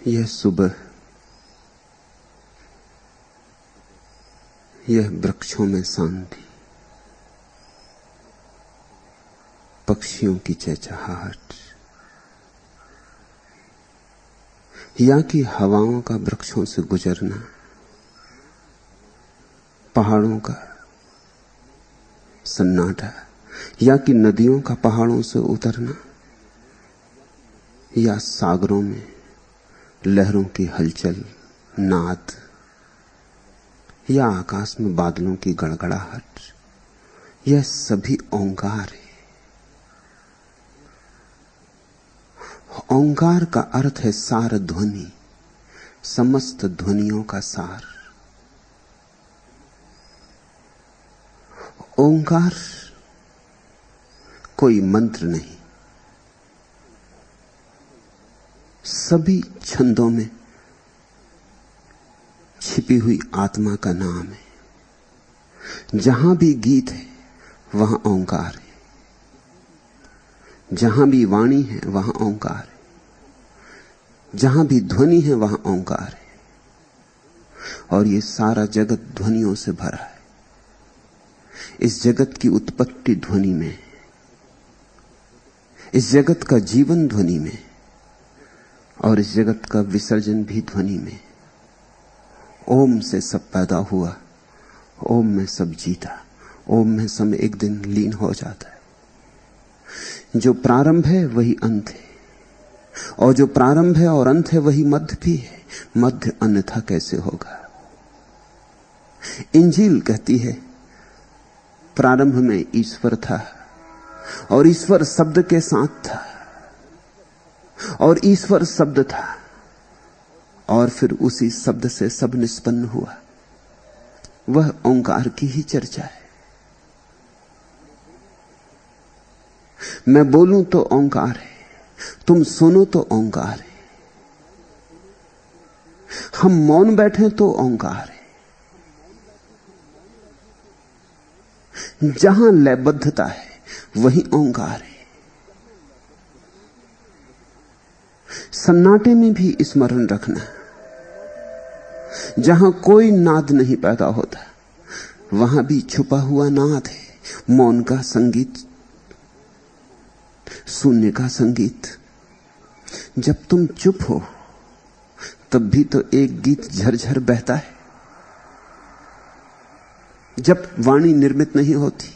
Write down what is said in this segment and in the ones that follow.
यह सुबह, यह वृक्षों में शांति, पक्षियों की चहचहाहट, या कि हवाओं का वृक्षों से गुजरना, पहाड़ों का सन्नाटा, या कि नदियों का पहाड़ों से उतरना, या सागरों में लहरों की हलचल, नाद, या आकाश में बादलों की गड़गड़ाहट, यह सभी ओंकार है। ओंकार का अर्थ है सार ध्वनि, समस्त ध्वनियों का सार। ओंकार कोई मंत्र नहीं, सभी छंदों में छिपी हुई आत्मा का नाम है। जहां भी गीत है वहां ओंकार है, जहां भी वाणी है वहां ओंकार है, जहां भी ध्वनि है वहां ओंकार है। और ये सारा जगत ध्वनियों से भरा है। इस जगत की उत्पत्ति ध्वनि में है, इस जगत का जीवन ध्वनि में, और इस जगत का विसर्जन भी ध्वनि में। ओम से सब पैदा हुआ, ओम में सब जीता, ओम में सब एक दिन लीन हो जाता है। जो प्रारंभ है वही अंत है, और जो प्रारंभ है और अंत है वही मध्य भी है। मध्य अन्यथा कैसे होगा? इंजील कहती है प्रारंभ में ईश्वर था, और ईश्वर शब्द के साथ था, और ईश्वर शब्द था, और फिर उसी शब्द से सब निष्पन्न हुआ। वह ओंकार की ही चर्चा है। मैं बोलूं तो ओंकार है, तुम सुनो तो ओंकार है, हम मौन बैठे तो ओंकार है। जहां लयबद्धता है वही ओंकार है। सन्नाटे में भी स्मरण रखना, जहां कोई नाद नहीं पैदा होता वहां भी छुपा हुआ नाद है। मौन का संगीत, शून्य का संगीत। जब तुम चुप हो तब भी तो एक गीत झरझर बहता है। जब वाणी निर्मित नहीं होती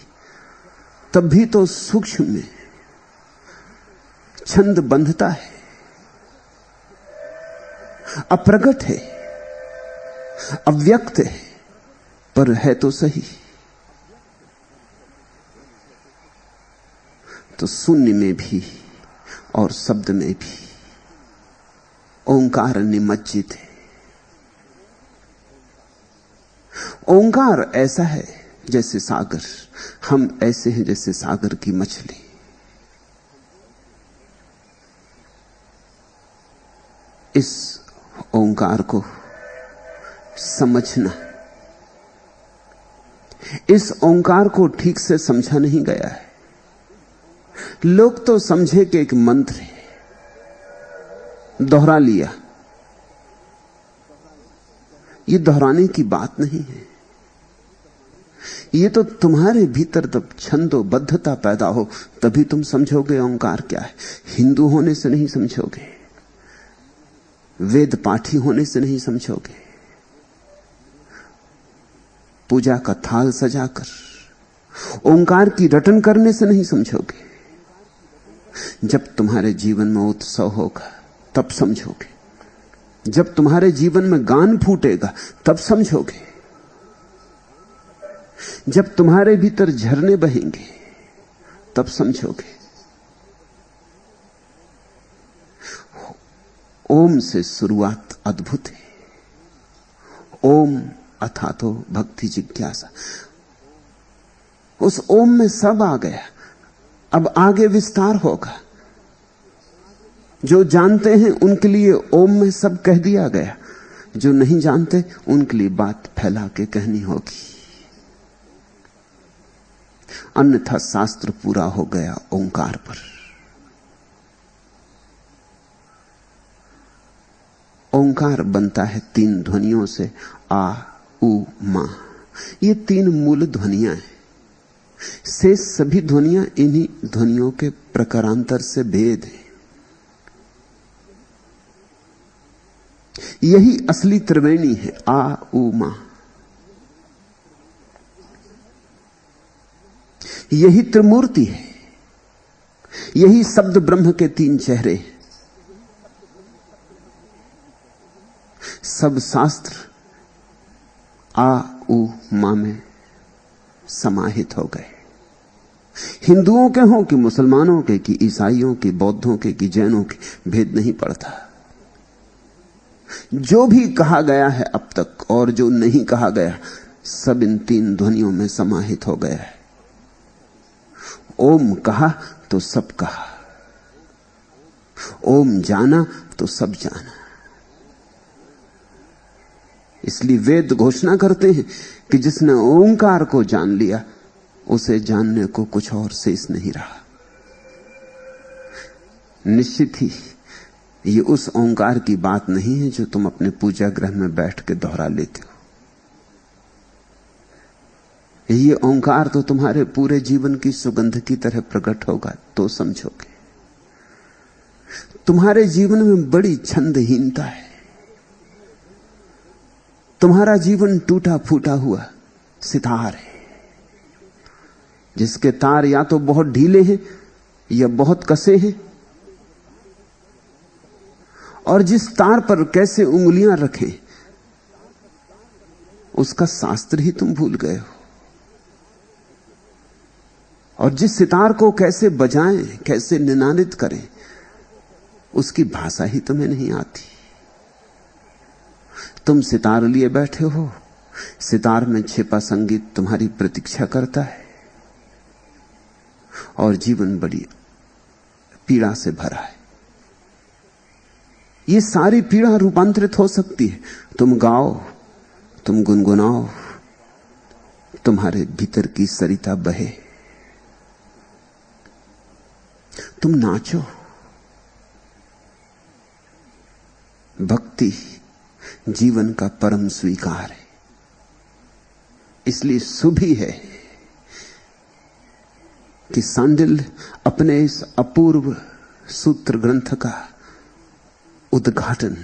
तब भी तो सूक्ष्म में छंद बंधता है। अप्रगट है, अव्यक्त है, पर है तो सही। तो शून्य में भी और शब्द में भी ओंकार निमज्जित है। ओंकार ऐसा है जैसे सागर, हम ऐसे हैं जैसे सागर की मछली। इस ओंकार को समझना, इस ओंकार को ठीक से समझा नहीं गया है। लोग तो समझे कि एक मंत्र है, दोहरा लिया। ये दोहराने की बात नहीं है। ये तो तुम्हारे भीतर तब छंदोबद्धता पैदा हो तभी तुम समझोगे ओंकार क्या है। हिंदू होने से नहीं समझोगे, वेद पाठी होने से नहीं समझोगे, पूजा का थाल सजाकर ओंकार की रटन करने से नहीं समझोगे। जब तुम्हारे जीवन में उत्सव होगा तब समझोगे, जब तुम्हारे जीवन में गान फूटेगा तब समझोगे, जब तुम्हारे भीतर झरने बहेंगे तब समझोगे। ओम से शुरुआत अद्भुत है। ओम अथातो भक्ति जिज्ञासा। उस ओम में सब आ गया। अब आगे विस्तार होगा। जो जानते हैं उनके लिए ओम में सब कह दिया गया, जो नहीं जानते उनके लिए बात फैला के कहनी होगी। अन्यथा शास्त्र पूरा हो गया ओंकार पर। ओंकार बनता है 3 ध्वनियों से, आ, उ, मा। ये 3 मूल ध्वनियां हैं। से सभी ध्वनियां इन्हीं ध्वनियों के प्रकारांतर से भेद है। यही असली त्रिवेणी है, आ, उ, मा। यही त्रिमूर्ति है। यही शब्द ब्रह्म के 3 चेहरे हैं। सब शास्त्र आ, उ, मा में समाहित हो गए। हिंदुओं के हों कि मुसलमानों के, कि ईसाइयों के, बौद्धों के, कि जैनों के, भेद नहीं पड़ता। जो भी कहा गया है अब तक और जो नहीं कहा गया, सब इन 3 ध्वनियों में समाहित हो गया है। ओम कहा तो सब कहा, ओम जाना तो सब जाना। इसलिए वेद घोषणा करते हैं कि जिसने ओंकार को जान लिया, उसे जानने को कुछ और शेष नहीं रहा। निश्चित ही ये उस ओंकार की बात नहीं है जो तुम अपने पूजा गृह में बैठ के दोहरा लेते हो। ये ओंकार तो तुम्हारे पूरे जीवन की सुगंध की तरह प्रकट होगा तो समझोगे। तुम्हारे जीवन में बड़ी छंदहीनता है। तुम्हारा जीवन टूटा फूटा हुआ सितार है, जिसके तार या तो बहुत ढीले हैं या बहुत कसे हैं, और जिस तार पर कैसे उंगलियां रखें उसका शास्त्र ही तुम भूल गए हो, और जिस सितार को कैसे बजाएं, कैसे निनादित करें, उसकी भाषा ही तुम्हें नहीं आती। तुम सितार लिए बैठे हो, सितार में छिपा संगीत तुम्हारी प्रतीक्षा करता है, और जीवन बड़ी पीड़ा से भरा है। ये सारी पीड़ा रूपांतरित हो सकती है। तुम गाओ, तुम गुनगुनाओ, तुम्हारे भीतर की सरिता बहे, तुम नाचो। भक्ति जीवन का परम स्वीकार है। इसलिए शुभ ही है कि सांडिल्य अपने इस अपूर्व सूत्र ग्रंथ का उद्घाटन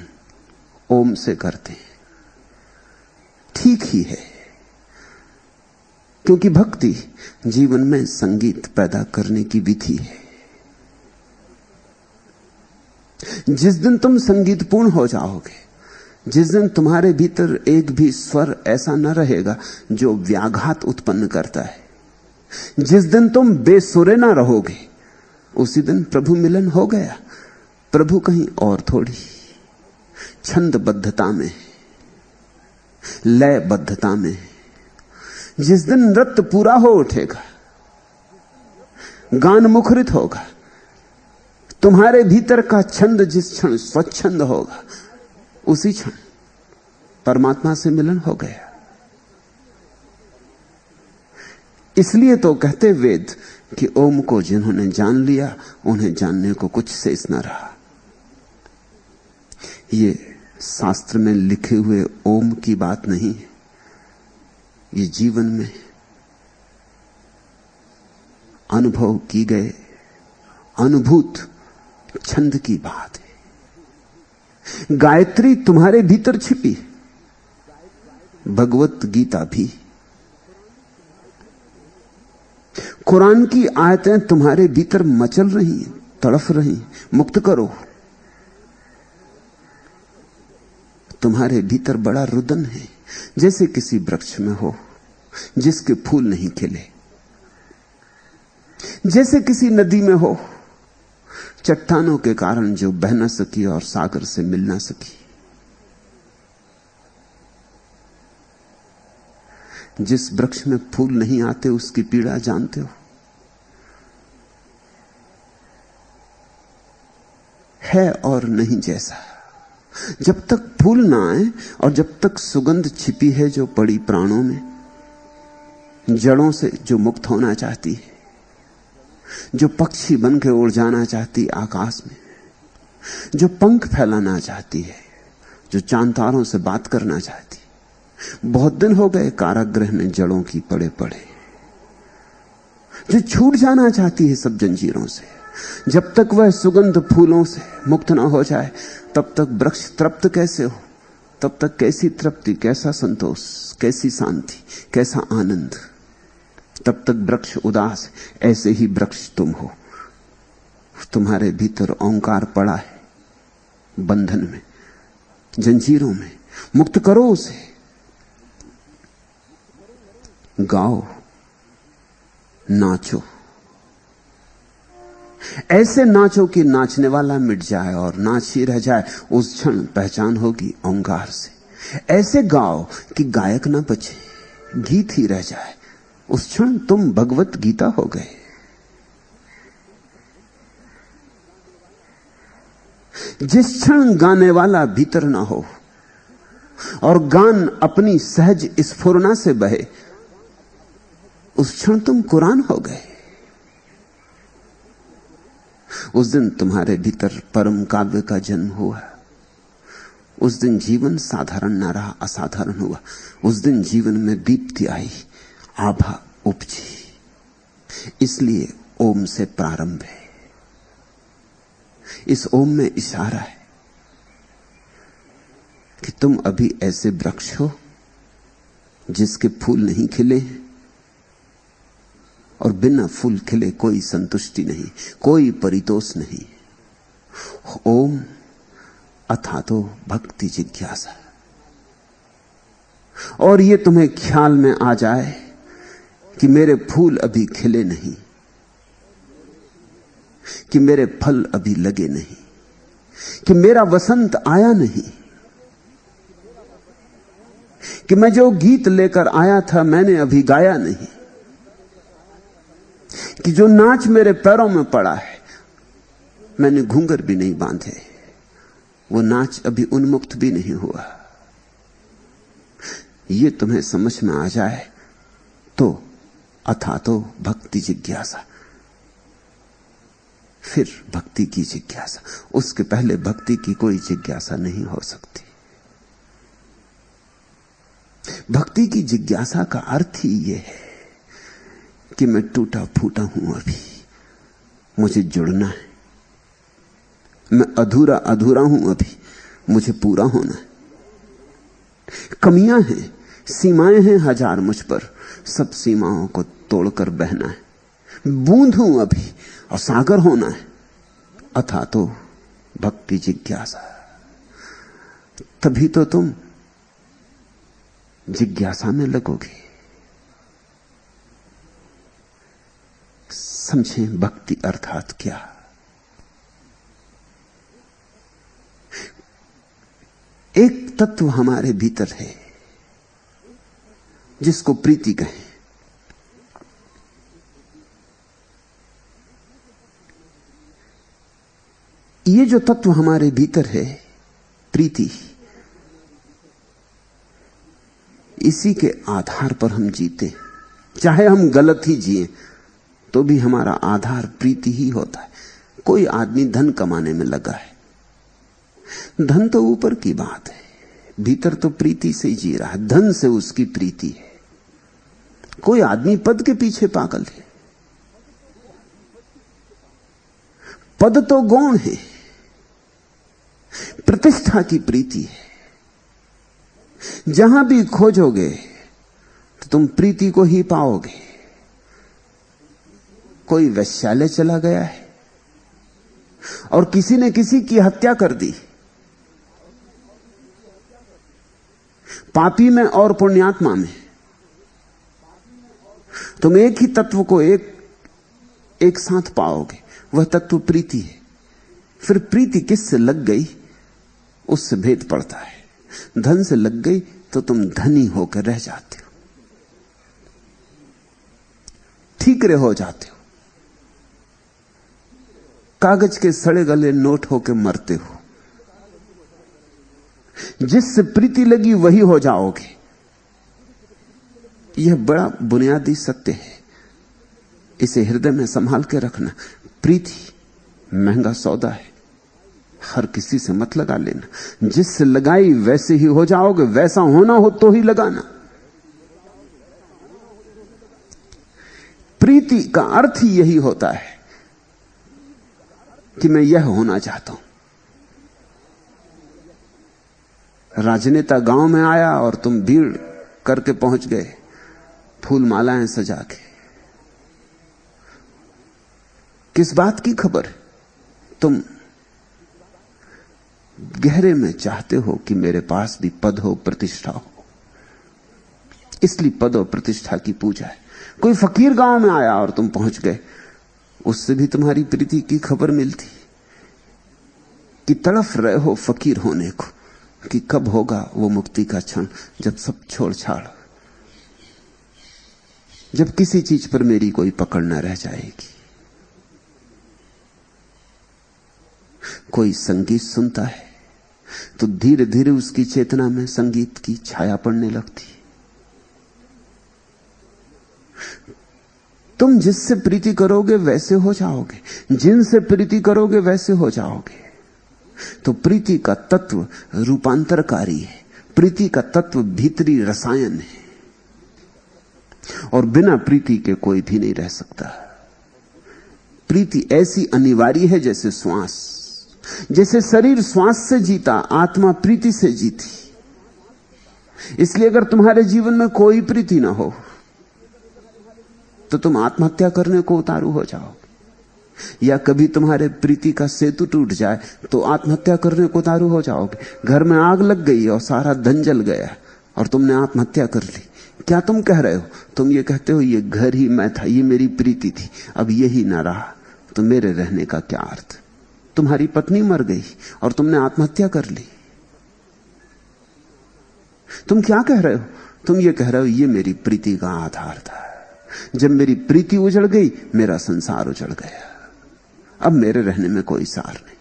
ओम से करते हैं। ठीक ही है, क्योंकि भक्ति जीवन में संगीत पैदा करने की विधि है। जिस दिन तुम संगीतपूर्ण हो जाओगे, जिस दिन तुम्हारे भीतर एक भी स्वर ऐसा न रहेगा जो व्याघात उत्पन्न करता है, जिस दिन तुम बेसुरे ना रहोगे, उसी दिन प्रभु मिलन हो गया। प्रभु कहीं और थोड़ी, छंदबद्धता में, लयबद्धता में। जिस दिन नृत्य पूरा हो उठेगा, गान मुखरित होगा, तुम्हारे भीतर का छंद जिस क्षण स्वच्छंद होगा, उसी क्षण परमात्मा से मिलन हो गया। इसलिए तो कहते वेद कि ओम को जिन्होंने जान लिया, उन्हें जानने को कुछ शेष न रहा। ये शास्त्र में लिखे हुए ओम की बात नहीं है, ये जीवन में अनुभव की गए अनुभूत छंद की बात है। गायत्री तुम्हारे भीतर छिपी, भगवत गीता भी, कुरान की आयतें तुम्हारे भीतर मचल रही, तड़फ रही। मुक्त करो। तुम्हारे भीतर बड़ा रुदन है, जैसे किसी वृक्ष में हो जिसके फूल नहीं खिले, जैसे किसी नदी में हो चट्टानों के कारण जो बह न सकी और सागर से मिल न सकी। जिस वृक्ष में फूल नहीं आते उसकी पीड़ा जानते हो। है और नहीं जैसा। जब तक फूल ना आए और जब तक सुगंध छिपी है जो पड़ी प्राणों में, जड़ों से जो मुक्त होना चाहती है, जो पक्षी बन के उड़ जाना चाहती आकाश में, जो पंख फैलाना चाहती है, जो चांद तारों से बात करना चाहती। बहुत दिन हो गए कारागृह में जड़ों की पड़े पड़े, जो छूट जाना चाहती है सब जंजीरों से। जब तक वह सुगंध फूलों से मुक्त ना हो जाए तब तक वृक्ष तृप्त कैसे हो, तब तक कैसी तृप्ति, कैसा संतोष, कैसी शांति, कैसा आनंद। तब तक वृक्ष उदास है। ऐसे ही वृक्ष तुम हो। तुम्हारे भीतर ओंकार पड़ा है, बंधन में, जंजीरों में। मुक्त करो उसे। गाओ, नाचो, ऐसे नाचो कि नाचने वाला मिट जाए और नाच ही रह जाए। उस क्षण पहचान होगी ओंकार से। ऐसे गाओ कि गायक ना बचे, गीत ही रह जाए। उस क्षण तुम भगवत गीता हो गए। जिस क्षण गाने वाला भीतर ना हो और गान अपनी सहज स्फुरना से बहे, उस क्षण तुम कुरान हो गए। उस दिन तुम्हारे भीतर परम काव्य का जन्म हुआ। उस दिन जीवन साधारण ना रहा, असाधारण हुआ। उस दिन जीवन में दीप्ति आई, आभा उपजी। इसलिए ओम से प्रारंभ है। इस ओम में इशारा है कि तुम अभी ऐसे वृक्ष हो जिसके फूल नहीं खिले और बिना फूल खिले कोई संतुष्टि नहीं, कोई परितोष नहीं। ओम अथा तो भक्ति जिज्ञासा। और ये तुम्हें ख्याल में आ जाए कि मेरे फूल अभी खिले नहीं, कि मेरे फल अभी लगे नहीं, कि मेरा वसंत आया नहीं, कि मैं जो गीत लेकर आया था मैंने अभी गाया नहीं, कि जो नाच मेरे पैरों में पड़ा है मैंने घूंघर भी नहीं बांधे, वो नाच अभी उन्मुक्त भी नहीं हुआ। ये तुम्हें समझ में आ जाए तो अथा तो भक्ति जिज्ञासा, फिर भक्ति की जिज्ञासा। उसके पहले भक्ति की कोई जिज्ञासा नहीं हो सकती। भक्ति की जिज्ञासा का अर्थ ही यह है कि मैं टूटा फूटा हूं, अभी मुझे जुड़ना है। मैं अधूरा अधूरा हूं, अभी मुझे पूरा होना है। कमियां हैं, सीमाएं हैं हजार मुझ पर, सब सीमाओं को तोड़कर बहना है। बूंद हूं अभी और सागर होना है। अथा तो भक्ति जिज्ञासा। तभी तो तुम जिज्ञासा में लगोगे। समझें भक्ति अर्थात क्या। एक तत्व हमारे भीतर है जिसको प्रीति कहें। ये जो तत्व हमारे भीतर है, प्रीति, इसी के आधार पर हम जीते। चाहे हम गलत ही जिए तो भी हमारा आधार प्रीति ही होता है। कोई आदमी धन कमाने में लगा है, धन तो ऊपर की बात है, भीतर तो प्रीति से ही जी रहा है। धन से उसकी प्रीति है। कोई आदमी पद के पीछे पागल है, पद तो गौण है, प्रतिष्ठा की प्रीति है। जहां भी खोजोगे तो तुम प्रीति को ही पाओगे। कोई वैश्यालय चला गया है और किसी ने किसी की हत्या कर दी, पापी में और पुण्यात्मा में तुम एक ही तत्व को एक साथ पाओगे। वह तत्व प्रीति है। फिर प्रीति किससे लग गई उससे भेद पड़ता है। धन से लग गई तो तुम धनी होकर रह जाते हो, ठीकरे हो जाते हो, कागज के सड़े गले नोट होकर मरते हो। जिससे प्रीति लगी वही हो जाओगे। यह बड़ा बुनियादी सत्य है, इसे हृदय में संभाल के रखना। प्रीति महंगा सौदा है, हर किसी से मत लगा लेना। जिससे लगाई वैसे ही हो जाओगे, वैसा होना हो तो ही लगाना। प्रीति का अर्थ ही यही होता है कि मैं यह होना चाहता हूं। राजनेता गांव में आया और तुम भीड़ करके पहुंच गए, फूल मालाएं सजा के। किस बात की खबर? तुम गहरे में चाहते हो कि मेरे पास भी पद हो, प्रतिष्ठा हो, इसलिए पद और प्रतिष्ठा की पूजा है। कोई फकीर गांव में आया और तुम पहुंच गए, उससे भी तुम्हारी प्रीति की खबर मिलती कि तड़फ रहे हो फकीर होने को, कि कब होगा वो मुक्ति का क्षण जब सब छोड़ छाड़, जब किसी चीज पर मेरी कोई पकड़ न रह जाएगी। कोई संगीत सुनता है तो धीरे धीरे उसकी चेतना में संगीत की छाया पड़ने लगती। तुम जिससे प्रीति करोगे वैसे हो जाओगे, जिनसे प्रीति करोगे वैसे हो जाओगे। तो प्रीति का तत्व रूपांतरकारी है, प्रीति का तत्व भीतरी रसायन है, और बिना प्रीति के कोई भी नहीं रह सकता। प्रीति ऐसी अनिवार्य है जैसे श्वास। जैसे शरीर श्वास से जीता, आत्मा प्रीति से जीती। इसलिए अगर तुम्हारे जीवन में कोई प्रीति ना हो तो तुम आत्महत्या करने को उतारू हो जाओ, या कभी तुम्हारे प्रीति का सेतु टूट जाए तो आत्महत्या करने को उतारू हो जाओगे। घर में आग लग गई और सारा धन जल गया और तुमने आत्महत्या कर ली। क्या तुम कह रहे हो? तुम ये कहते हो ये घर ही मैं था, ये मेरी प्रीति थी, अब यही ना रहा तो मेरे रहने का क्या अर्थ? तुम्हारी पत्नी मर गई और तुमने आत्महत्या कर ली। तुम क्या कह रहे हो? तुम ये कह रहे हो ये मेरी प्रीति का आधार था, जब मेरी प्रीति उजड़ गई मेरा संसार उजड़ गया, अब मेरे रहने में कोई सार नहीं।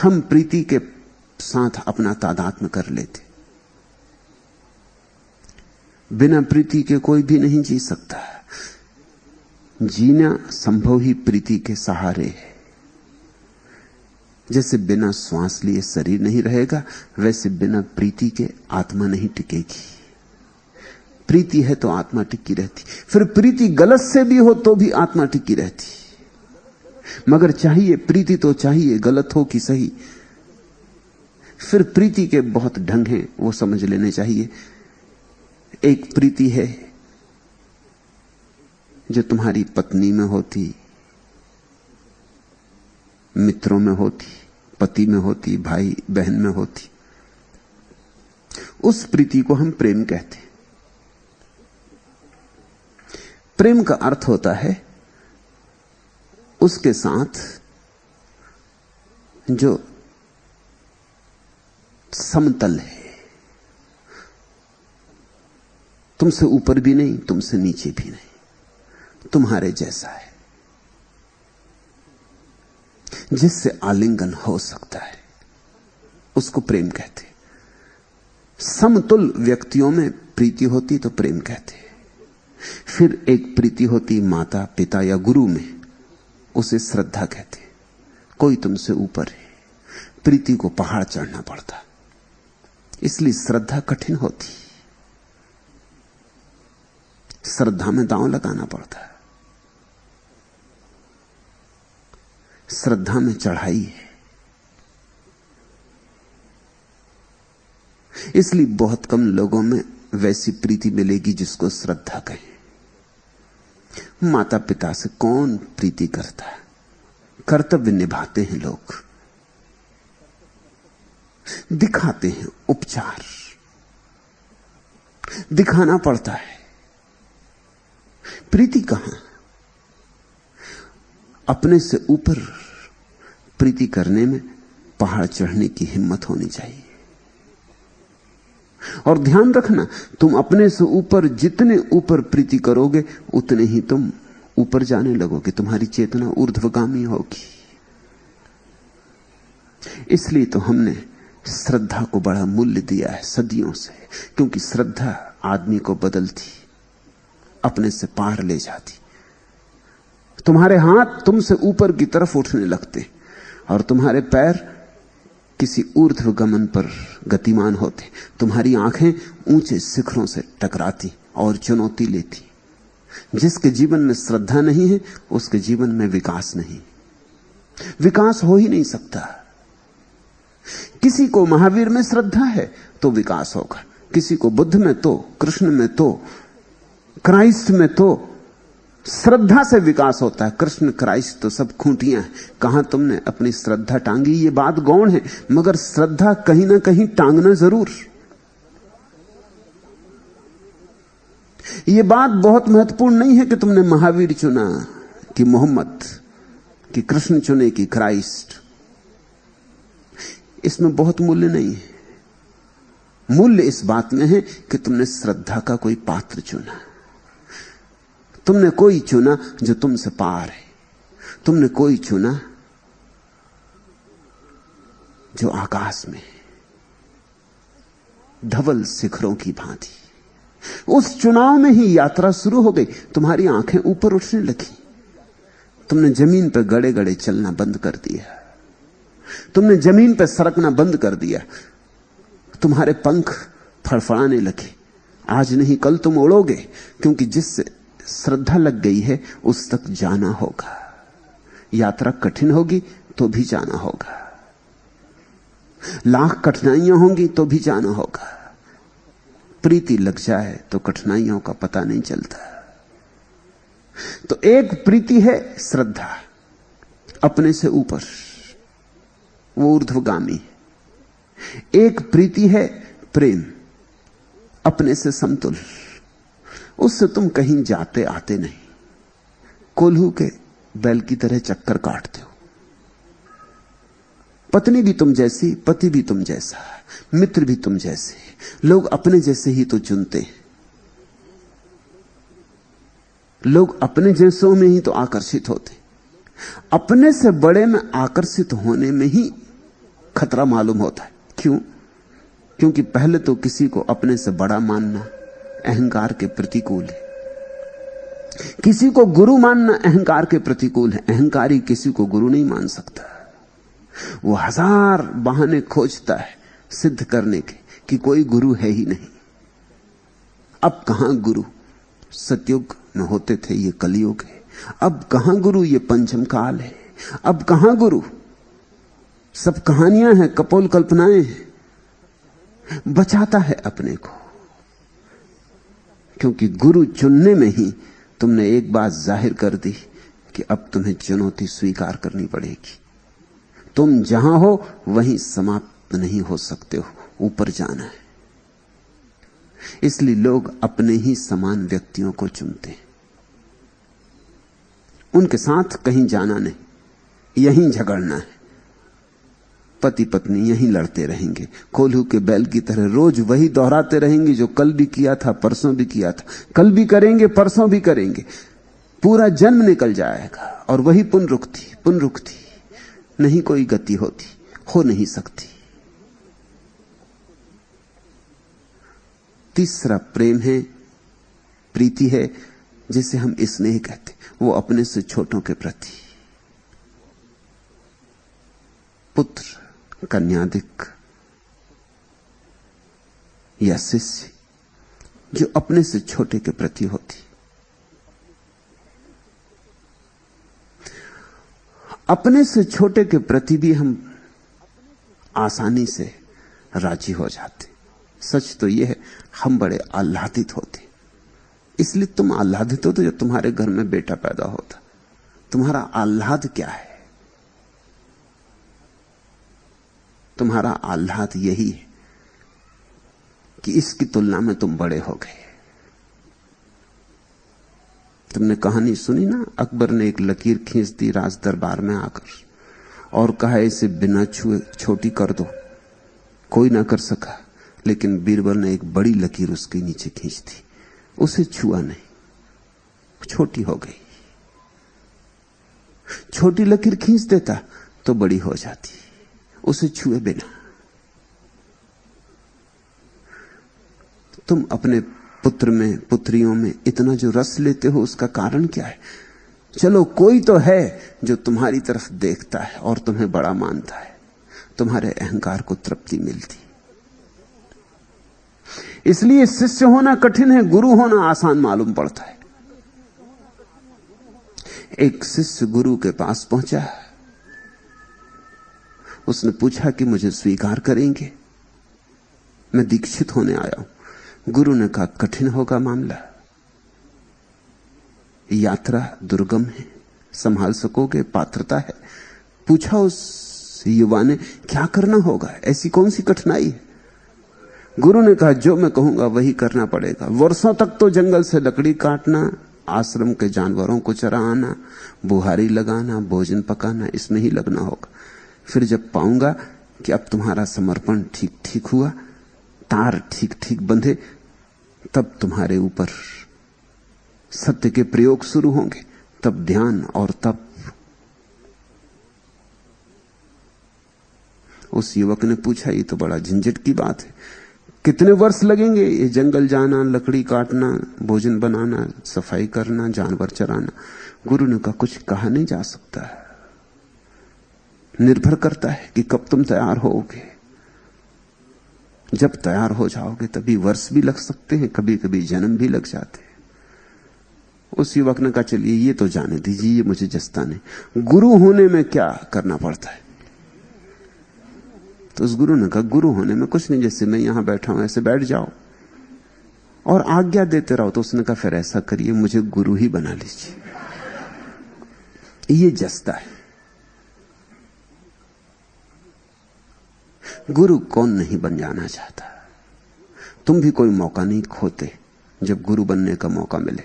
हम प्रीति के साथ अपना तादात्म्य कर लेते। बिना प्रीति के कोई भी नहीं जी सकता। जीना संभव ही प्रीति के सहारे है। जैसे बिना श्वास लिए शरीर नहीं रहेगा, वैसे बिना प्रीति के आत्मा नहीं टिकेगी। प्रीति है तो आत्मा टिकी रहती। फिर प्रीति गलत से भी हो तो भी आत्मा टिकी रहती। मगर चाहिए प्रीति तो चाहिए, गलत हो कि सही। फिर प्रीति के बहुत ढंग हैं, वो समझ लेने चाहिए। एक प्रीति है जो तुम्हारी पत्नी में होती, मित्रों में होती, पति में होती, भाई बहन में होती। उस प्रीति को हम प्रेम कहते हैं। प्रेम का अर्थ होता है उसके साथ जो समतल है, तुमसे ऊपर भी नहीं, तुमसे नीचे भी नहीं, तुम्हारे जैसा है, जिससे आलिंगन हो सकता है, उसको प्रेम कहते हैं। समतुल व्यक्तियों में प्रीति होती तो प्रेम कहते हैं। फिर एक प्रीति होती माता पिता या गुरु में, उसे श्रद्धा कहते हैं। कोई तुमसे ऊपर है, प्रीति को पहाड़ चढ़ना पड़ता, इसलिए श्रद्धा कठिन होती। श्रद्धा में दांव लगाना पड़ता है। श्रद्धा में चढ़ाई है। इसलिए बहुत कम लोगों में वैसी प्रीति मिलेगी जिसको श्रद्धा कहें। माता पिता से कौन प्रीति करता है? कर्तव्य निभाते हैं लोग, दिखाते हैं, उपचार दिखाना पड़ता है। प्रीति कहां? अपने से ऊपर प्रीति करने में पहाड़ चढ़ने की हिम्मत होनी चाहिए। और ध्यान रखना, तुम अपने से ऊपर जितने ऊपर प्रीति करोगे उतने ही तुम ऊपर जाने लगोगे, तुम्हारी चेतना ऊर्ध्वगामी होगी। इसलिए तो हमने श्रद्धा को बड़ा मूल्य दिया है सदियों से, क्योंकि श्रद्धा आदमी को बदलती, अपने से पार ले जाती। तुम्हारे हाथ तुमसे ऊपर की तरफ उठने लगते और तुम्हारे पैर किसी ऊर्ध्व गमन पर गतिमान होते, तुम्हारी आंखें ऊंचे शिखरों से टकराती और चुनौती लेती। जिसके जीवन में श्रद्धा नहीं है उसके जीवन में विकास नहीं, विकास हो ही नहीं सकता। किसी को महावीर में श्रद्धा है तो विकास होगा, किसी को बुद्ध में तो, कृष्ण में तो, क्राइस्ट में तो श्रद्धा से विकास होता है। कृष्ण क्राइस्ट तो सब खूंटियां हैं, कहां तुमने अपनी श्रद्धा टांगी, ये बात गौण है, मगर श्रद्धा कहीं ना कहीं टांगना जरूर। ये बात बहुत महत्वपूर्ण नहीं है कि तुमने महावीर चुना कि मोहम्मद, कि कृष्ण चुने कि क्राइस्ट, इसमें बहुत मूल्य नहीं है। मूल्य इस बात में है कि तुमने श्रद्धा का कोई पात्र चुना, तुमने कोई चुना जो तुमसे पार है, तुमने कोई चुना जो आकाश में है, धवल शिखरों की भांति। उस चुनाव में ही यात्रा शुरू हो गई, तुम्हारी आंखें ऊपर उठने लगी, तुमने जमीन पर गड़े गड़े चलना बंद कर दिया, तुमने जमीन पर सरकना बंद कर दिया, तुम्हारे पंख फड़फड़ाने लगे। आज नहीं कल तुम उड़ोगे, क्योंकि जिससे श्रद्धा लग गई है उस तक जाना होगा। यात्रा कठिन होगी तो भी जाना होगा, लाख कठिनाइयां होंगी तो भी जाना होगा। प्रीति लग जाए तो कठिनाइयों का पता नहीं चलता। तो एक प्रीति है श्रद्धा, अपने से ऊपर, वो ऊर्ध्वगामी। एक प्रीति है प्रेम, अपने से समतुल, उससे तुम कहीं जाते आते नहीं, कोल्हू के बैल की तरह चक्कर काटते हो। पत्नी भी तुम जैसी, पति भी तुम जैसा, मित्र भी तुम जैसे, लोग अपने जैसे ही तो चुनते हैं, लोग अपने जैसों में ही तो आकर्षित होते। अपने से बड़े में आकर्षित होने में ही खतरा मालूम होता है। क्यों? क्योंकि पहले तो किसी को अपने से बड़ा मानना अहंकार के प्रतिकूल है, किसी को गुरु मानना अहंकार के प्रतिकूल है। अहंकारी किसी को गुरु नहीं मान सकता, वो हजार बहाने खोजता है सिद्ध करने के कि कोई गुरु है ही नहीं। अब कहां गुरु? सतयुग में होते थे, ये कलयुग है। अब कहां गुरु? ये पंचम काल है। अब कहां गुरु? सब कहानियां हैं, कपोल कल्पनाएं हैं। बचाता है अपने को, क्योंकि गुरु चुनने में ही तुमने एक बात जाहिर कर दी कि अब तुम्हें चुनौती स्वीकार करनी पड़ेगी। तुम जहां हो वहीं समाप्त नहीं हो सकते हो, ऊपर जाना है। इसलिए लोग अपने ही समान व्यक्तियों को चुनते हैं, उनके साथ कहीं जाना नहीं, यहीं झगड़ना है। पति पत्नी यहीं लड़ते रहेंगे, कोल्हू के बैल की तरह रोज वही दोहराते रहेंगे जो कल भी किया था, परसों भी किया था, कल भी करेंगे, परसों भी करेंगे। पूरा जन्म निकल जाएगा और वही पुनरुक्ति पुनरुक्ति, नहीं कोई गति होती, हो नहीं सकती। तीसरा प्रेम है, प्रीति है, जिसे हम स्नेह कहते, वो अपने से छोटों के प्रति। पुत्र, कन्यादिक या शिष्य जो अपने से छोटे के प्रति होती। अपने से छोटे के प्रति भी हम आसानी से राजी हो जाते। सच तो यह है, हम बड़े आह्लादित होते। इसलिए तुम आह्लादित होते जब तुम्हारे घर में बेटा पैदा होता। तुम्हारा आह्लाद क्या है? तुम्हारा आह्लाद यही है कि इसकी तुलना में तुम बड़े हो गए। तुमने कहानी सुनी ना, अकबर ने एक लकीर खींच दी राज दरबार में आकर और कहा इसे बिना छुए छोटी कर दो। कोई ना कर सका, लेकिन बीरबल ने एक बड़ी लकीर उसके नीचे खींच दी, उसे छुआ नहीं, छोटी हो गई। छोटी लकीर खींच देता तो बड़ी हो जाती, उसे छुए बिना। तुम अपने पुत्र में, पुत्रियों में इतना जो रस लेते हो, उसका कारण क्या है? चलो कोई तो है जो तुम्हारी तरफ देखता है और तुम्हें बड़ा मानता है, तुम्हारे अहंकार को तृप्ति मिलती। इसलिए शिष्य होना कठिन है, गुरु होना आसान मालूम पड़ता है। एक शिष्य गुरु के पास पहुंचा, उसने पूछा कि मुझे स्वीकार करेंगे, मैं दीक्षित होने आया हूं। गुरु ने कहा कठिन होगा मामला, यात्रा दुर्गम है, संभाल सकोगे, पात्रता है। पूछा उस युवा ने क्या करना होगा, ऐसी कौन सी कठिनाई है। गुरु ने कहा जो मैं कहूंगा वही करना पड़ेगा। वर्षों तक तो जंगल से लकड़ी काटना, आश्रम के जानवरों को चराना, बुहारी लगाना, भोजन पकाना, इसमें ही लगना होगा। फिर जब पाऊंगा कि अब तुम्हारा समर्पण ठीक ठीक हुआ, तार ठीक ठीक बंधे, तब तुम्हारे ऊपर सत्य के प्रयोग शुरू होंगे, तब ध्यान और तप। उस युवक ने पूछा ये तो बड़ा झंझट की बात है, कितने वर्ष लगेंगे ये जंगल जाना, लकड़ी काटना, भोजन बनाना, सफाई करना, जानवर चराना। गुरु ने कहा कुछ कहा नहीं जा सकता है, निर्भर करता है कि कब तुम तैयार होगे। जब तैयार हो जाओगे तभी वर्ष भी लग सकते हैं, कभी कभी जन्म भी लग जाते हैं। उस युवक ने कहा चलिए ये तो जाने दीजिए, ये मुझे जस्ता नहीं, गुरु होने में क्या करना पड़ता है। तो उस गुरु ने कहा गुरु होने में कुछ नहीं, जैसे मैं यहां बैठा हूं ऐसे बैठ जाओ और आज्ञा देते रहो। तो उसने कहा फिर ऐसा करिए, मुझे गुरु ही बना लीजिए, ये जस्ता है। गुरु कौन नहीं बन जाना चाहता। तुम भी कोई मौका नहीं खोते जब गुरु बनने का मौका मिले।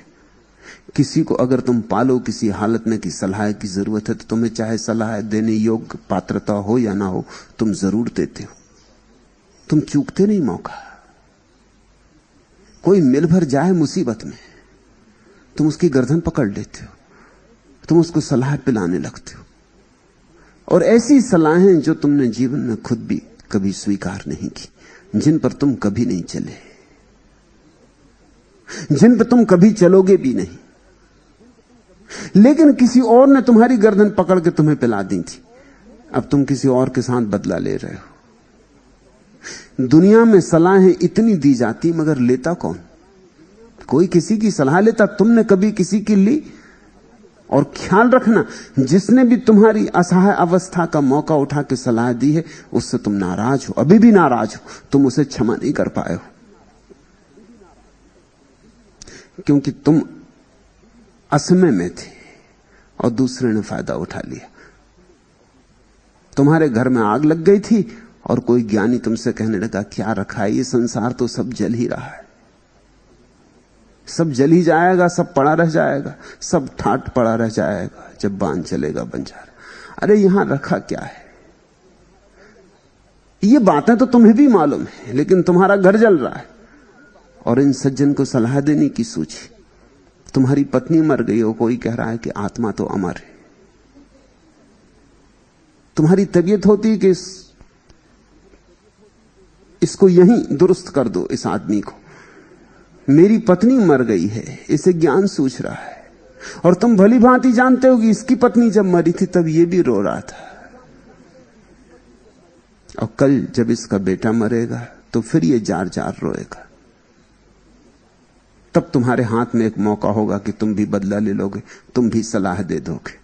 किसी को अगर तुम पालो किसी हालत में कि सलाह की जरूरत है, तो तुम्हें चाहे सलाह देने योग्य पात्रता हो या ना हो, तुम जरूर देते हो। तुम चूकते नहीं मौका। कोई मिल भर जाए मुसीबत में, तुम उसकी गर्दन पकड़ लेते हो, तुम उसको सलाह पिलाने लगते हो। और ऐसी सलाहें जो तुमने जीवन में खुद भी कभी स्वीकार नहीं की, जिन पर तुम कभी नहीं चले, जिन पर तुम कभी चलोगे भी नहीं, लेकिन किसी और ने तुम्हारी गर्दन पकड़ के तुम्हें पिला दी थी। अब तुम किसी और के साथ बदला ले रहे हो। दुनिया में सलाहें इतनी दी जाती, मगर लेता कौन? कोई किसी की सलाह लेता? तुमने कभी किसी की ली? और ख्याल रखना, जिसने भी तुम्हारी असहाय अवस्था का मौका उठा के सलाह दी है, उससे तुम नाराज हो, अभी भी नाराज हो, तुम उसे क्षमा नहीं कर पाए हो, क्योंकि तुम असमय में थे और दूसरे ने फायदा उठा लिया। तुम्हारे घर में आग लग गई थी और कोई ज्ञानी तुमसे कहने लगा क्या रखा है, ये संसार तो सब जल ही रहा है, सब जल ही जाएगा, सब पड़ा रह जाएगा, सब ठाट पड़ा रह जाएगा जब बांध चलेगा बंजारा। अरे यहां रखा क्या है? ये बातें तो तुम्हें भी मालूम है, लेकिन तुम्हारा घर जल रहा है। और इन सज्जन को सलाह देने की सूझी। तुम्हारी पत्नी मर गई हो, कोई कह रहा है कि आत्मा तो अमर है। तुम्हारी तबीयत होती है कि इसको यहीं दुरुस्त कर दो, इस आदमी को। मेरी पत्नी मर गई है, इसे ज्ञान सूझ रहा है, और तुम भली भांति जानते हो कि इसकी पत्नी जब मरी थी तब ये भी रो रहा था, और कल जब इसका बेटा मरेगा तो फिर ये जार जार रोएगा। तब तुम्हारे हाथ में एक मौका होगा कि तुम भी बदला ले लोगे, तुम भी सलाह दे दोगे।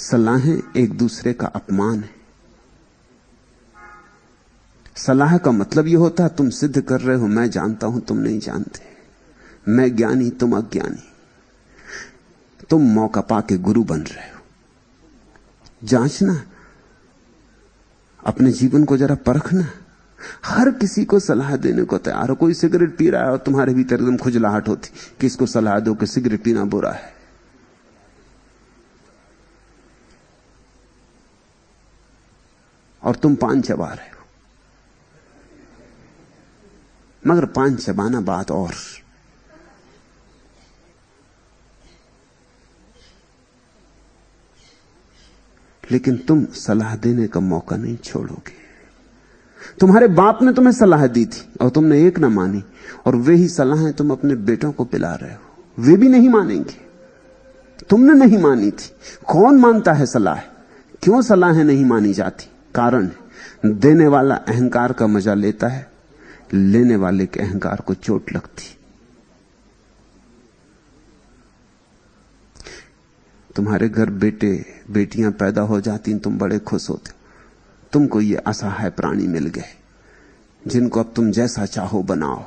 सलाहें एक दूसरे का अपमान है। सलाह का मतलब यह होता है तुम सिद्ध कर रहे हो मैं जानता हूं, तुम नहीं जानते, मैं ज्ञानी, तुम अज्ञानी। तुम मौका पाके गुरु बन रहे हो। जांचना, अपने जीवन को जरा परखना। हर किसी को सलाह देने को तैयार हो। कोई सिगरेट पी रहा है और तुम्हारे भीतर एकदम खुजलाहट होती कि इसको सलाह दो कि सिगरेट पीना बुरा है। और तुम पान चबा रहे हो, मगर पान चबाना बात और। लेकिन तुम सलाह देने का मौका नहीं छोड़ोगे। तुम्हारे बाप ने तुम्हें सलाह दी थी और तुमने एक ना मानी, और वे ही सलाहें तुम अपने बेटों को पिला रहे हो, वे भी नहीं मानेंगे। तुमने नहीं मानी थी। कौन मानता है सलाह? क्यों सलाहें नहीं मानी जाती? कारण है, देने वाला अहंकार का मजा लेता है, लेने वाले के अहंकार को चोट लगती। तुम्हारे घर बेटे बेटियां पैदा हो जाती, तुम बड़े खुश होते। तुमको ये असहाय प्राणी मिल गए जिनको अब तुम जैसा चाहो बनाओ,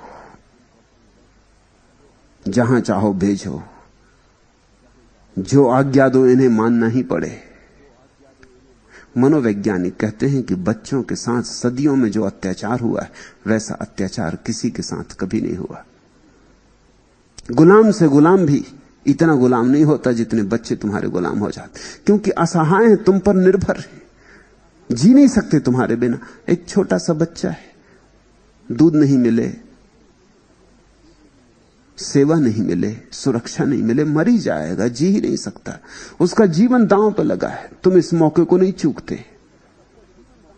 जहां चाहो भेजो, जो आज्ञा दो इन्हें मानना ही पड़े। मनोवैज्ञानिक कहते हैं कि बच्चों के साथ सदियों में जो अत्याचार हुआ है, वैसा अत्याचार किसी के साथ कभी नहीं हुआ। गुलाम से गुलाम भी इतना गुलाम नहीं होता जितने बच्चे तुम्हारे गुलाम हो जाते, क्योंकि असहाय हैं, तुम पर निर्भर हैं, जी नहीं सकते तुम्हारे बिना। एक छोटा सा बच्चा है, दूध नहीं मिले, सेवा नहीं मिले, सुरक्षा नहीं मिले, मर ही जाएगा, जी ही नहीं सकता। उसका जीवन दांव पर लगा है। तुम इस मौके को नहीं चूकते,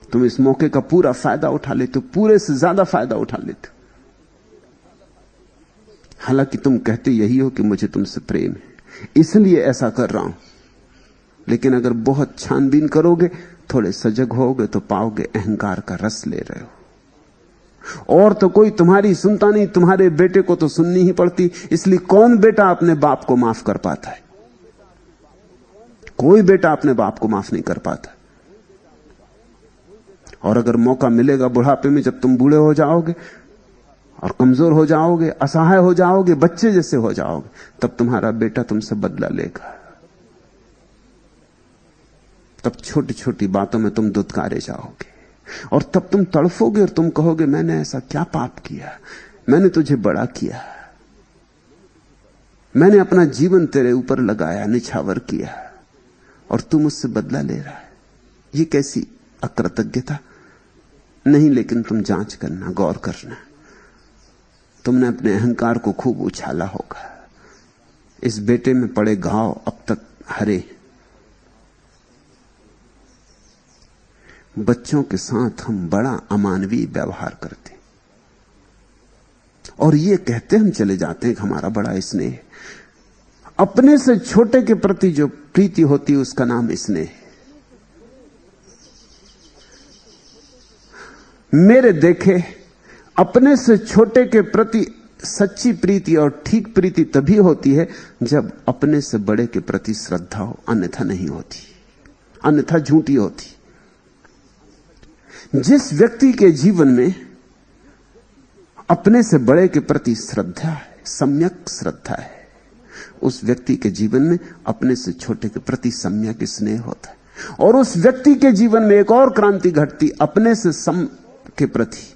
तुम इस मौके का पूरा फायदा उठा लेते हो, पूरे से ज्यादा फायदा उठा लेते हो। हालांकि तुम कहते यही हो कि मुझे तुमसे प्रेम है, इसलिए ऐसा कर रहा हूं। लेकिन अगर बहुत छानबीन करोगे, थोड़े सजग होगे, तो पाओगे अहंकार का रस ले रहे हो। और तो कोई तुम्हारी सुनता नहीं, तुम्हारे बेटे को तो सुननी ही पड़ती। इसलिए कौन बेटा अपने बाप को माफ कर पाता है? कोई बेटा अपने बाप को माफ नहीं कर पाता। और अगर मौका मिलेगा बुढ़ापे में, जब तुम बूढ़े हो जाओगे और कमजोर हो जाओगे, असहाय हो जाओगे, बच्चे जैसे हो जाओगे, तब तुम्हारा बेटा तुमसे बदला लेगा। तब छोटी छोटी बातों में तुम दुत्कारे जाओगे, और तब तुम तड़फोगे और तुम कहोगे, मैंने ऐसा क्या पाप किया, मैंने तुझे बड़ा किया, मैंने अपना जीवन तेरे ऊपर लगाया, निछावर किया, और तू मुझसे बदला ले रहा है। ये कैसी अकृतज्ञता? नहीं, लेकिन तुम जांच करना, गौर करना। तुमने अपने अहंकार को खूब उछाला होगा। इस बेटे में पड़े घाव अब तक हरे। बच्चों के साथ हम बड़ा अमानवीय व्यवहार करते, और ये कहते हम चले जाते हैं कि हमारा बड़ा स्नेह। अपने से छोटे के प्रति जो प्रीति होती है, उसका नाम स्नेह। मेरे देखे अपने से छोटे के प्रति सच्ची प्रीति और ठीक प्रीति तभी होती है जब अपने से बड़े के प्रति श्रद्धा हो, अन्यथा नहीं होती, अन्यथा झूठी होती। जिस व्यक्ति के जीवन में अपने से बड़े के प्रति श्रद्धा है, सम्यक श्रद्धा है, उस व्यक्ति के जीवन में अपने से छोटे के प्रति सम्यक स्नेह होता है। और उस व्यक्ति के जीवन में एक और क्रांति घटती, अपने से सम के प्रति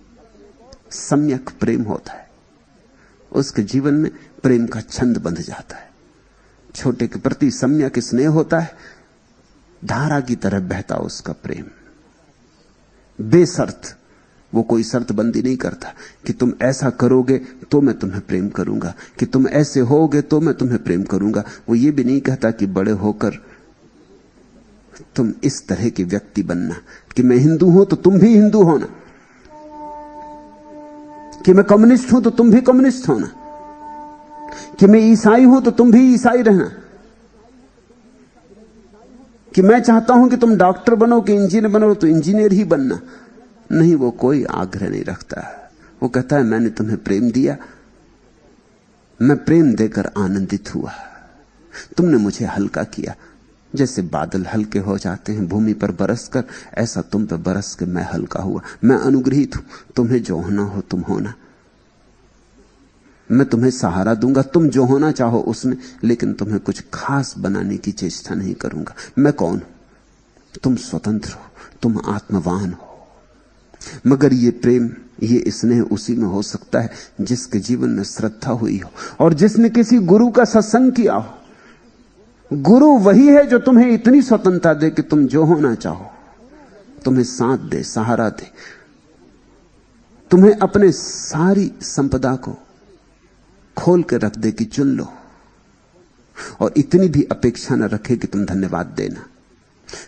सम्यक प्रेम होता है। उसके जीवन में प्रेम का छंद बंध जाता है। छोटे के प्रति सम्यक स्नेह होता है, धारा की तरह बहता उसका प्रेम, बेशर्त। वो कोई शर्त बंदी नहीं करता कि तुम ऐसा करोगे तो मैं तुम्हें प्रेम करूंगा, कि तुम ऐसे होगे तो मैं तुम्हें प्रेम करूंगा। वो ये भी नहीं कहता कि बड़े होकर तुम इस तरह के व्यक्ति बनना, कि मैं हिंदू हूं तो तुम भी हिंदू होना, कि मैं कम्युनिस्ट हूं तो तुम भी कम्युनिस्ट होना, कि मैं ईसाई हूं तो तुम भी ईसाई रहना, कि मैं चाहता हूं कि तुम डॉक्टर बनो कि इंजीनियर बनो तो इंजीनियर ही बनना। नहीं, वो कोई आग्रह नहीं रखता। वो कहता है मैंने तुम्हें प्रेम दिया, मैं प्रेम देकर आनंदित हुआ, तुमने मुझे हल्का किया। जैसे बादल हल्के हो जाते हैं भूमि पर बरसकर, ऐसा तुम पर बरस के मैं हल्का हुआ। मैं अनुग्रहित हूं, तुम्हें जो होना हो तुम होना, मैं तुम्हें सहारा दूंगा, तुम जो होना चाहो उसमें, लेकिन तुम्हें कुछ खास बनाने की चेष्टा नहीं करूंगा। मैं कौन हूं? तुम स्वतंत्र हो, तुम आत्मवान हो। मगर ये प्रेम, ये स्नेह उसी में हो सकता है जिसके जीवन में श्रद्धा हुई हो और जिसने किसी गुरु का सत्संग किया हो। गुरु वही है जो तुम्हें इतनी स्वतंत्रता दे कि तुम जो होना चाहो, तुम्हें साथ दे, सहारा दे, तुम्हें अपने सारी संपदा को खोल के रख दे कि चुन लो, और इतनी भी अपेक्षा न रखे कि तुम धन्यवाद देना।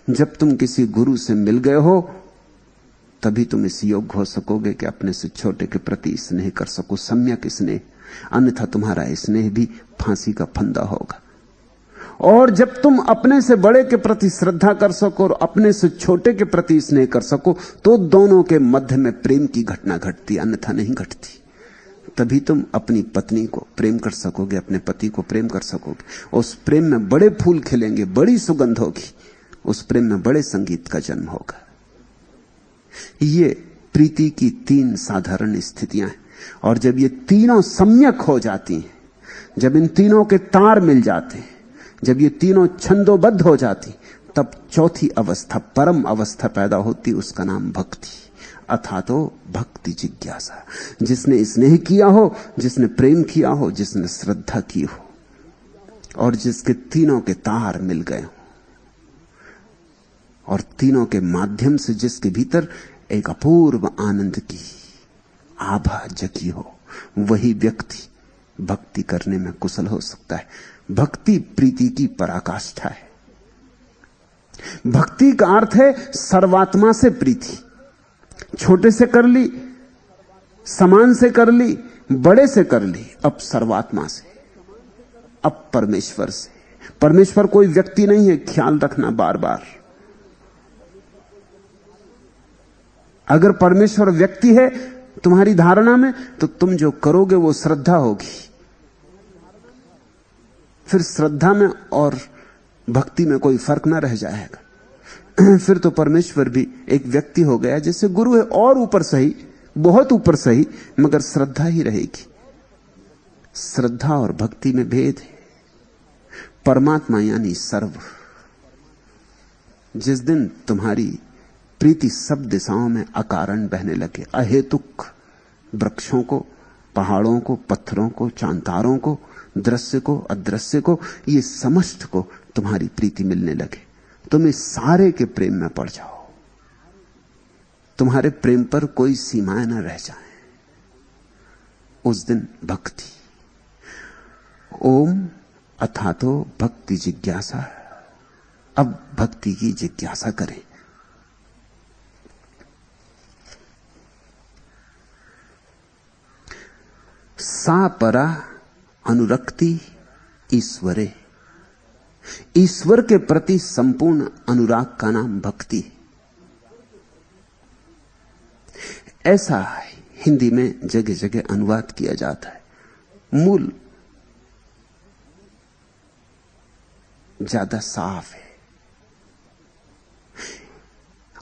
जब तुम किसी गुरु से मिल गए हो तभी तुम इस योग्य हो सकोगे कि अपने से छोटे के प्रति स्नेह कर सको, सम्यक स्नेह। अन्यथा तुम्हारा स्नेह भी फांसी का फंदा होगा। और जब तुम अपने से बड़े के प्रति श्रद्धा कर सको और अपने से छोटे के प्रति स्नेह कर सको, तो दोनों के मध्य में प्रेम की घटना घटती, अन्यथा नहीं घटती। तभी तुम अपनी पत्नी को प्रेम कर सकोगे, अपने पति को प्रेम कर सकोगे। उस प्रेम में बड़े फूल खिलेंगे, बड़ी सुगंध होगी, उस प्रेम में बड़े संगीत का जन्म होगा। ये प्रीति की 3 साधारण स्थितियां हैं, और जब ये तीनों सम्यक हो जाती हैं, जब इन तीनों के तार मिल जाते हैं, जब ये तीनों छंदोबद्ध हो जाती, तब चौथी अवस्था, परम अवस्था पैदा होती, उसका नाम भक्ति, अर्थात भक्ति जिज्ञासा। जिसने स्नेह किया हो, जिसने प्रेम किया हो, जिसने श्रद्धा की हो, और जिसके तीनों के तार मिल गए हो, और तीनों के माध्यम से जिसके भीतर एक अपूर्व आनंद की आभा जगी हो, वही व्यक्ति भक्ति करने में कुशल हो सकता है। भक्ति प्रीति की पराकाष्ठा है। भक्ति का अर्थ है सर्वात्मा से प्रीति। छोटे से कर ली, समान से कर ली, बड़े से कर ली, अब सर्वात्मा से, अब परमेश्वर से। परमेश्वर कोई व्यक्ति नहीं है, ख्याल रखना बार बार। अगर परमेश्वर व्यक्ति है तुम्हारी धारणा में, तो तुम जो करोगे वो श्रद्धा होगी। फिर श्रद्धा में और भक्ति में कोई फर्क ना रह जाएगा। फिर तो परमेश्वर भी एक व्यक्ति हो गया, जैसे गुरु है, और ऊपर सही, बहुत ऊपर सही, मगर श्रद्धा ही रहेगी। श्रद्धा और भक्ति में भेद है। परमात्मा यानी सर्व। जिस दिन तुम्हारी प्रीति सब दिशाओं में अकारण बहने लगे, अहेतुक, वृक्षों को, पहाड़ों को, पत्थरों को, चांतारों को, दृश्य को, अदृश्य को, ये समस्त को तुम्हारी प्रीति मिलने लगे, तुम इस सारे के प्रेम में पड़ जाओ। तुम्हारे प्रेम पर कोई सीमाएं न रह जाएं। उस दिन भक्ति। ओम अथातो भक्ति जिज्ञासा। अब भक्ति की जिज्ञासा करें। सा परा अनुरक्ति ईश्वरे। ईश्वर के प्रति संपूर्ण अनुराग का नाम भक्ति। ऐसा हिंदी में जगह जगह अनुवाद किया जाता है। मूल ज्यादा साफ है।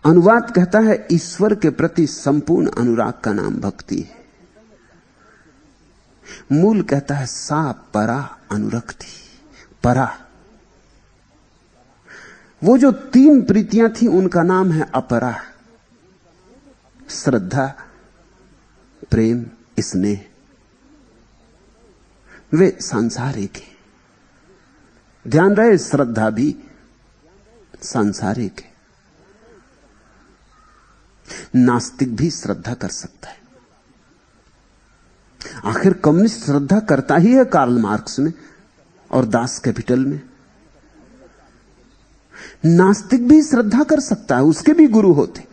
अनुवाद कहता है ईश्वर के प्रति संपूर्ण अनुराग का नाम भक्ति है। मूल कहता है सा परा अनुरक्ति। परा, वो जो 3 प्रीतियां थी उनका नाम है अपरा। श्रद्धा, प्रेम, स्नेह, वे सांसारिक हैं। ध्यान रहे, श्रद्धा भी सांसारिक है। नास्तिक भी श्रद्धा कर सकता है। आखिर कम्युनिस्ट श्रद्धा करता ही है, कार्ल मार्क्स में और दास कैपिटल में। नास्तिक भी श्रद्धा कर सकता है, उसके भी गुरु होते।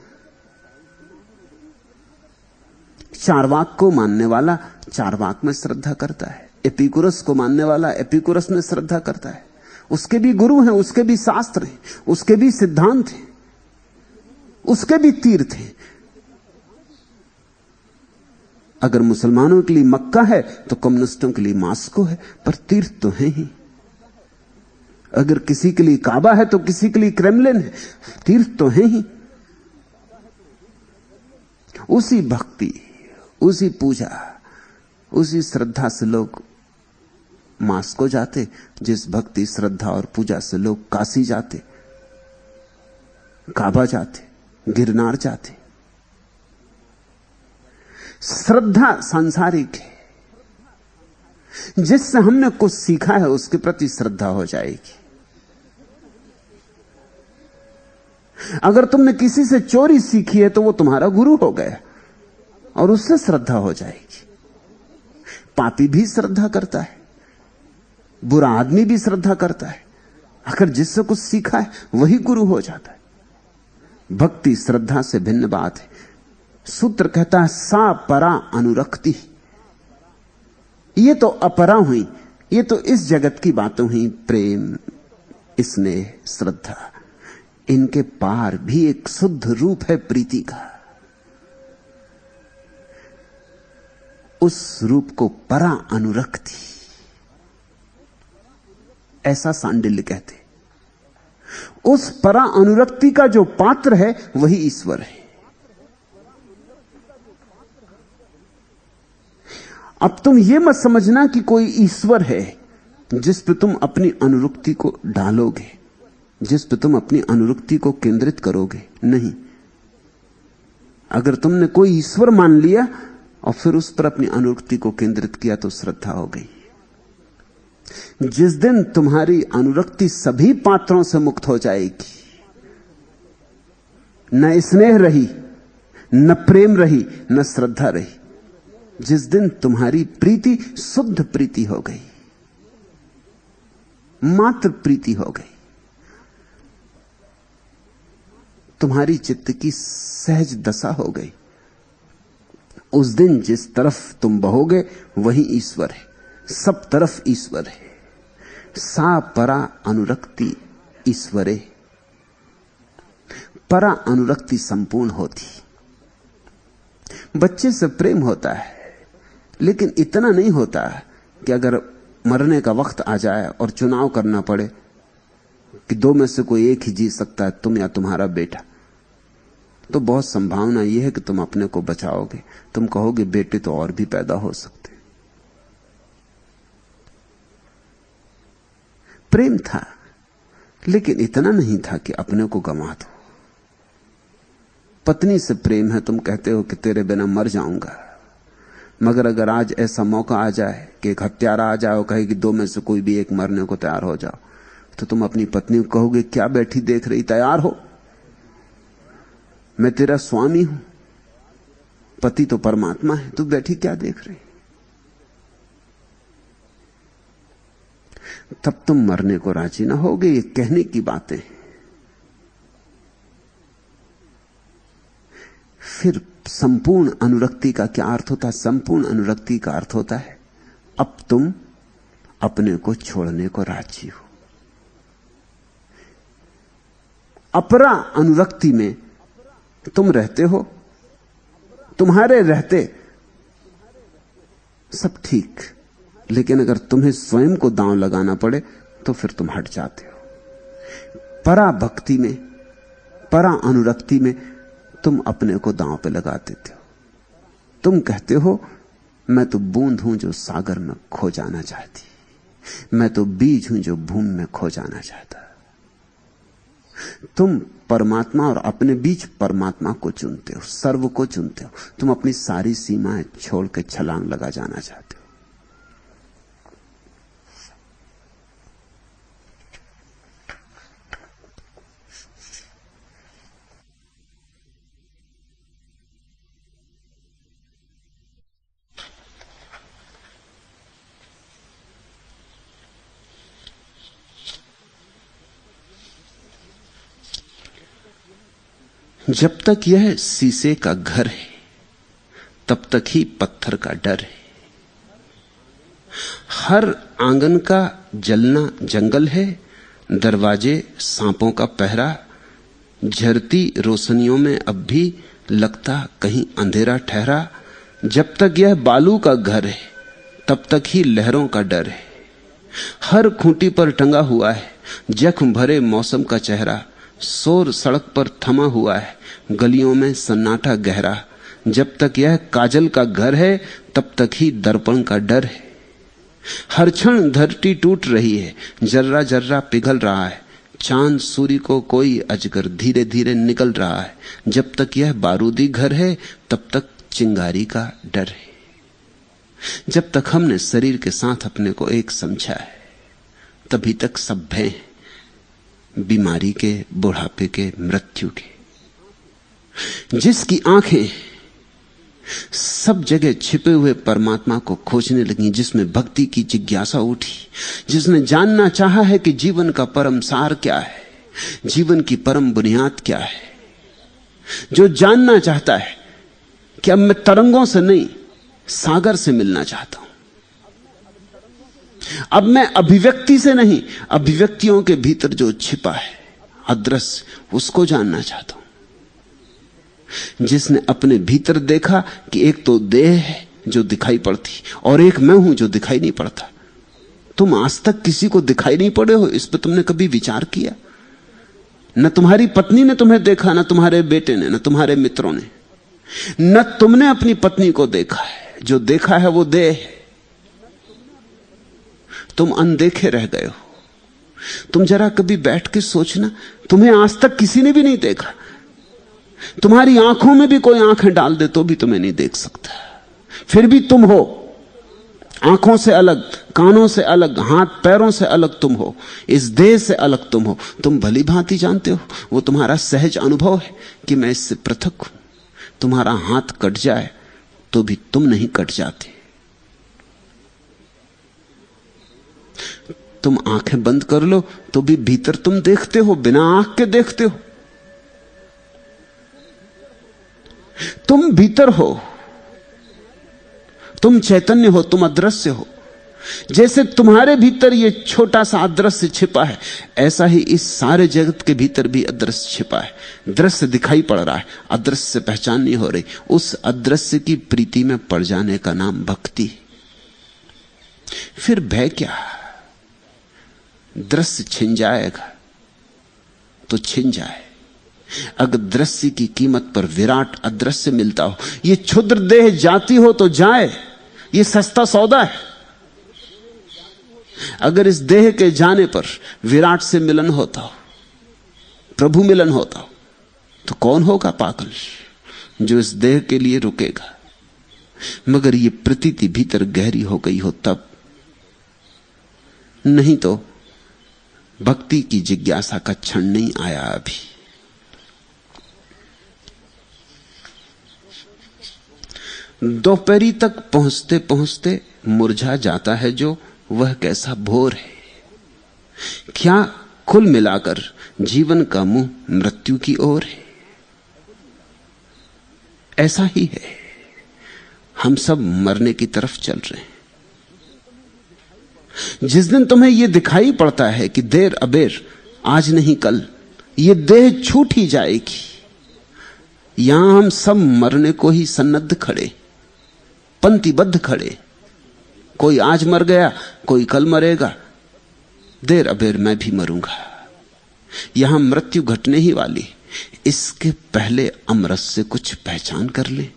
चारवाक को मानने वाला चारवाक में श्रद्धा करता है, एपिकुरस को मानने वाला एपिकुरस में श्रद्धा करता है। उसके भी गुरु हैं, उसके भी शास्त्र हैं, उसके भी सिद्धांत हैं, उसके भी तीर्थ हैं। अगर मुसलमानों के लिए मक्का है तो कम्युनिस्टों के लिए मास्को है, पर तीर्थ तो है ही। अगर किसी के लिए काबा है तो किसी के लिए क्रेमलिन है, तीर्थ तो है ही। उसी भक्ति, उसी पूजा, उसी श्रद्धा से लोग मास्को जाते, जिस भक्ति, श्रद्धा और पूजा से लोग काशी जाते, काबा जाते, गिरनार जाते। श्रद्धा सांसारिक है। जिससे हमने कुछ सीखा है उसके प्रति श्रद्धा हो जाएगी। अगर तुमने किसी से चोरी सीखी है तो वो तुम्हारा गुरु हो गया और उससे श्रद्धा हो जाएगी। पापी भी श्रद्धा करता है, बुरा आदमी भी श्रद्धा करता है। अगर जिससे कुछ सीखा है वही गुरु हो जाता है। भक्ति श्रद्धा से भिन्न बात है। सूत्र कहता है सा परा अनुरक्ति। ये तो अपरा हुई, ये तो इस जगत की बातें हुई, प्रेम, स्नेह, श्रद्धा, इनके पार भी एक शुद्ध रूप है प्रीति का। उस रूप को परा अनुरक्ति, ऐसा सांडिल्य कहते। उस परा अनुरक्ति का जो पात्र है वही ईश्वर है। अब तुम यह मत समझना कि कोई ईश्वर है जिस पे तुम अपनी अनुरक्ति को डालोगे, जिस पे तुम अपनी अनुरक्ति को केंद्रित करोगे। नहीं, अगर तुमने कोई ईश्वर मान लिया और फिर उस पर अपनी अनुरक्ति को केंद्रित किया तो श्रद्धा हो गई। जिस दिन तुम्हारी अनुरक्ति सभी पात्रों से मुक्त हो जाएगी, न स्नेह रही, न प्रेम रही, न श्रद्धा रही, जिस दिन तुम्हारी प्रीति शुद्ध प्रीति हो गई, मात्र प्रीति हो गई, तुम्हारी चित्त की सहज दशा हो गई, उस दिन जिस तरफ तुम बहोगे वही ईश्वर है, सब तरफ ईश्वर है। सा परा अनुरक्ति ईश्वरे। परा अनुरक्ति संपूर्ण होती। बच्चे से प्रेम होता है, लेकिन इतना नहीं होता कि अगर मरने का वक्त आ जाए और चुनाव करना पड़े कि दो में से कोई एक ही जी सकता है, तुम या तुम्हारा बेटा, तो बहुत संभावना यह है कि तुम अपने को बचाओगे। तुम कहोगे बेटे तो और भी पैदा हो सकते। प्रेम था, लेकिन इतना नहीं था कि अपने को गंवा दो। पत्नी से प्रेम है, तुम कहते हो कि तेरे बिना मर जाऊंगा, मगर अगर आज ऐसा मौका आ जाए कि एक हत्यारा आ जाए और कहे कि दो में से कोई भी एक मरने को तैयार हो जाओ, तो तुम अपनी पत्नी को कहोगे क्या बैठी देख रही, तैयार हो, मैं तेरा स्वामी हूं। पति तो परमात्मा है, तू बैठी क्या देख रही। तब तुम मरने को राजी ना होगे। ये कहने की बातें। फिर संपूर्ण अनुरक्ति का क्या अर्थ होता है? संपूर्ण अनुरक्ति का अर्थ होता है अब तुम अपने को छोड़ने को राजी हो। अपरा अनुरक्ति में तुम रहते हो, तुम्हारे रहते सब ठीक, लेकिन अगर तुम्हें स्वयं को दांव लगाना पड़े तो फिर तुम हट जाते हो। परा भक्ति में, परा अनुरक्ति में तुम अपने को दांव पे लगा देते हो। तुम कहते हो मैं तो बूंद हूं जो सागर में खो जाना चाहती, मैं तो बीज हूं जो भूमि में खो जाना चाहता। तुम परमात्मा और अपने बीच परमात्मा को चुनते हो, सर्व को चुनते हो। तुम अपनी सारी सीमाएं छोड़ के छलांग लगा जाना चाहते हो। जब तक यह शीशे का घर है तब तक ही पत्थर का डर है। हर आंगन का जलना जंगल है, दरवाजे सांपों का पहरा। झरती रोशनियों में अब भी लगता कहीं अंधेरा ठहरा। जब तक यह बालू का घर है तब तक ही लहरों का डर है। हर खूंटी पर टंगा हुआ है जख्म भरे मौसम का चेहरा। शोर सड़क पर थमा हुआ है, गलियों में सन्नाटा गहरा। जब तक यह काजल का घर है तब तक ही दर्पण का डर है। हर क्षण धरती टूट रही है, जर्रा जर्रा पिघल रहा है। चांद सूर्य को कोई अजगर धीरे धीरे निकल रहा है। जब तक यह बारूदी घर है तब तक चिंगारी का डर है। जब तक हमने शरीर के साथ अपने को एक समझा है तभी तक सब भय हैं, बीमारी के, बुढ़ापे के, मृत्यु के। जिसकी आंखें सब जगह छिपे हुए परमात्मा को खोजने लगी, जिसमें भक्ति की जिज्ञासा उठी, जिसने जानना चाहा है कि जीवन का परम सार क्या है, जीवन की परम बुनियाद क्या है, जो जानना चाहता है कि अब मैं तरंगों से नहीं सागर से मिलना चाहता हूं, अब मैं अभिव्यक्ति से नहीं, अभिव्यक्तियों के भीतर जो छिपा है अदृश्य, उसको जानना चाहता हूं। जिसने अपने भीतर देखा कि एक तो देह है जो दिखाई पड़ती और एक मैं हूं जो दिखाई नहीं पड़ता। तुम आज तक किसी को दिखाई नहीं पड़े हो, इस पर तुमने कभी विचार किया? न तुम्हारी पत्नी ने तुम्हें देखा, न तुम्हारे बेटे ने, न तुम्हारे मित्रों ने, न तुमने अपनी पत्नी को देखा है। जो देखा है वो देह है। तुम अनदेखे रह गए हो। तुम जरा कभी बैठ के सोचना, तुम्हें आज तक किसी ने भी नहीं देखा। तुम्हारी आंखों में भी कोई आंखें डाल दे तो भी तुम्हें नहीं देख सकता, फिर भी तुम हो। आंखों से अलग, कानों से अलग, हाथ पैरों से अलग तुम हो, इस देह से अलग तुम हो। तुम भली भांति जानते हो, वो तुम्हारा सहज अनुभव है कि मैं इससे पृथक हूं। तुम्हारा हाथ कट जाए तो भी तुम नहीं कट जाते। तुम आंखें बंद कर लो तो भी भीतर तुम देखते हो, बिना आंख के देखते हो। तुम भीतर हो, तुम चैतन्य हो, तुम अदृश्य हो। जैसे तुम्हारे भीतर ये छोटा सा अदृश्य छिपा है, ऐसा ही इस सारे जगत के भीतर भी अदृश्य छिपा है। दृश्य दिखाई पड़ रहा है, अदृश्य से पहचान नहीं हो रही। उस अदृश्य की प्रीति में पड़ जाने का नाम भक्ति। फिर भय क्या? दृश्य छिन जाएगा तो छिन जाए। अगर दृश्य की कीमत पर विराट अदृश्य मिलता हो, ये क्षुद्र देह जाती हो तो जाए, ये सस्ता सौदा है। अगर इस देह के जाने पर विराट से मिलन होता हो, प्रभु मिलन होता हो, तो कौन होगा पागल जो इस देह के लिए रुकेगा? मगर ये प्रतीति भीतर गहरी हो गई हो तब, नहीं तो भक्ति की जिज्ञासा का क्षण नहीं आया अभी। दोपहरी तक पहुंचते पहुंचते मुरझा जाता है जो, वह कैसा भोर है। क्या कुल मिलाकर जीवन का मुंह मृत्यु की ओर है? ऐसा ही है, हम सब मरने की तरफ चल रहे हैं। जिस दिन तुम्हें यह दिखाई पड़ता है कि देर अबेर, आज नहीं कल, यह देह छूट ही जाएगी, यहां हम सब मरने को ही सन्नद्ध खड़े, पंक्तिबद्ध खड़े। कोई आज मर गया, कोई कल मरेगा, देर अबेर मैं भी मरूंगा। यहां मृत्यु घटने ही वाली। इसके पहले अमृत से कुछ पहचान कर ले,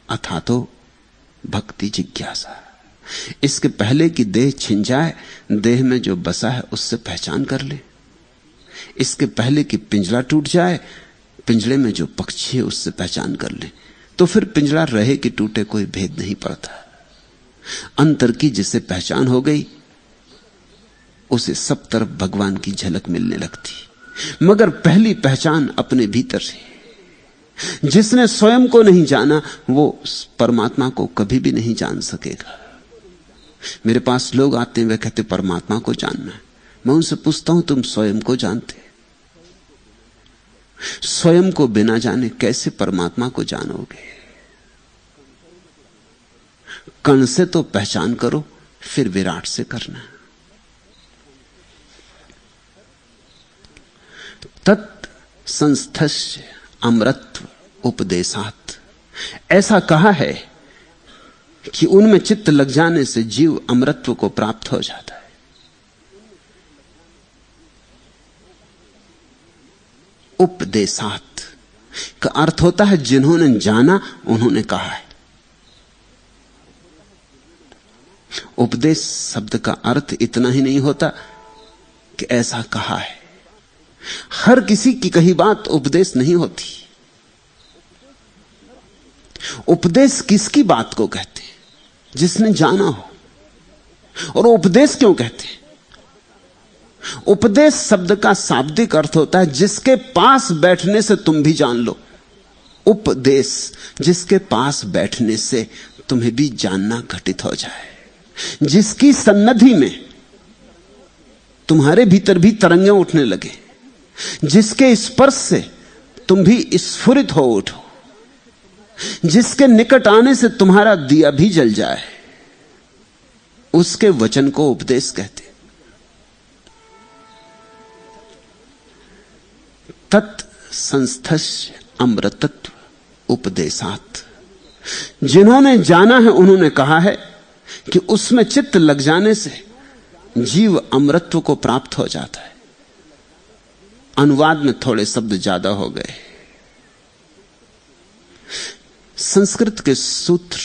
अथा तो भक्ति जिज्ञासा। इसके पहले कि देह छिन जाए, देह में जो बसा है उससे पहचान कर ले। इसके पहले कि पिंजरा टूट जाए, पिंजरे में जो पक्षी है उससे पहचान कर ले। तो फिर पिंजरा रहे कि टूटे कोई भेद नहीं पड़ता। अंतर की जिसे पहचान हो गई, उसे सब तरफ भगवान की झलक मिलने लगती। मगर पहली पहचान अपने भीतर से। जिसने स्वयं को नहीं जाना, वो परमात्मा को कभी भी नहीं जान सकेगा। मेरे पास लोग आते हैं, वे कहते परमात्मा को जानना है। मैं उनसे पूछता हूं, तुम स्वयं को जानते? स्वयं को बिना जाने कैसे परमात्मा को जानोगे? कण से तो पहचान करो, फिर विराट से करना। तत् संस्थस्य अमृतत्व उपदेशात्, ऐसा कहा है कि उनमें चित्त लग जाने से जीव अमृतत्व को प्राप्त हो जाता है। उपदेशात् का अर्थ होता है जिन्होंने जाना उन्होंने कहा है। उपदेश शब्द का अर्थ इतना ही नहीं होता कि ऐसा कहा है। हर किसी की कही बात उपदेश नहीं होती। उपदेश किसकी बात को कहते हैं? जिसने जाना हो। और उपदेश क्यों कहते हैं? उपदेश शब्द का शाब्दिक अर्थ होता है जिसके पास बैठने से तुम भी जान लो। उपदेश, जिसके पास बैठने से तुम्हें भी जानना घटित हो जाए, जिसकी सन्निधि में तुम्हारे भीतर भी तरंगें उठने लगे, जिसके स्पर्श से तुम भी स्फुरित हो उठो, जिसके निकट आने से तुम्हारा दिया भी जल जाए, उसके वचन को उपदेश कहते। तत् संस्थस्य अमृतत्व उपदेशात्। जिन्होंने जाना है उन्होंने कहा है कि उसमें चित्त लग जाने से जीव अमृतत्व को प्राप्त हो जाता है। अनुवाद में थोड़े शब्द ज्यादा हो गए। संस्कृत के सूत्र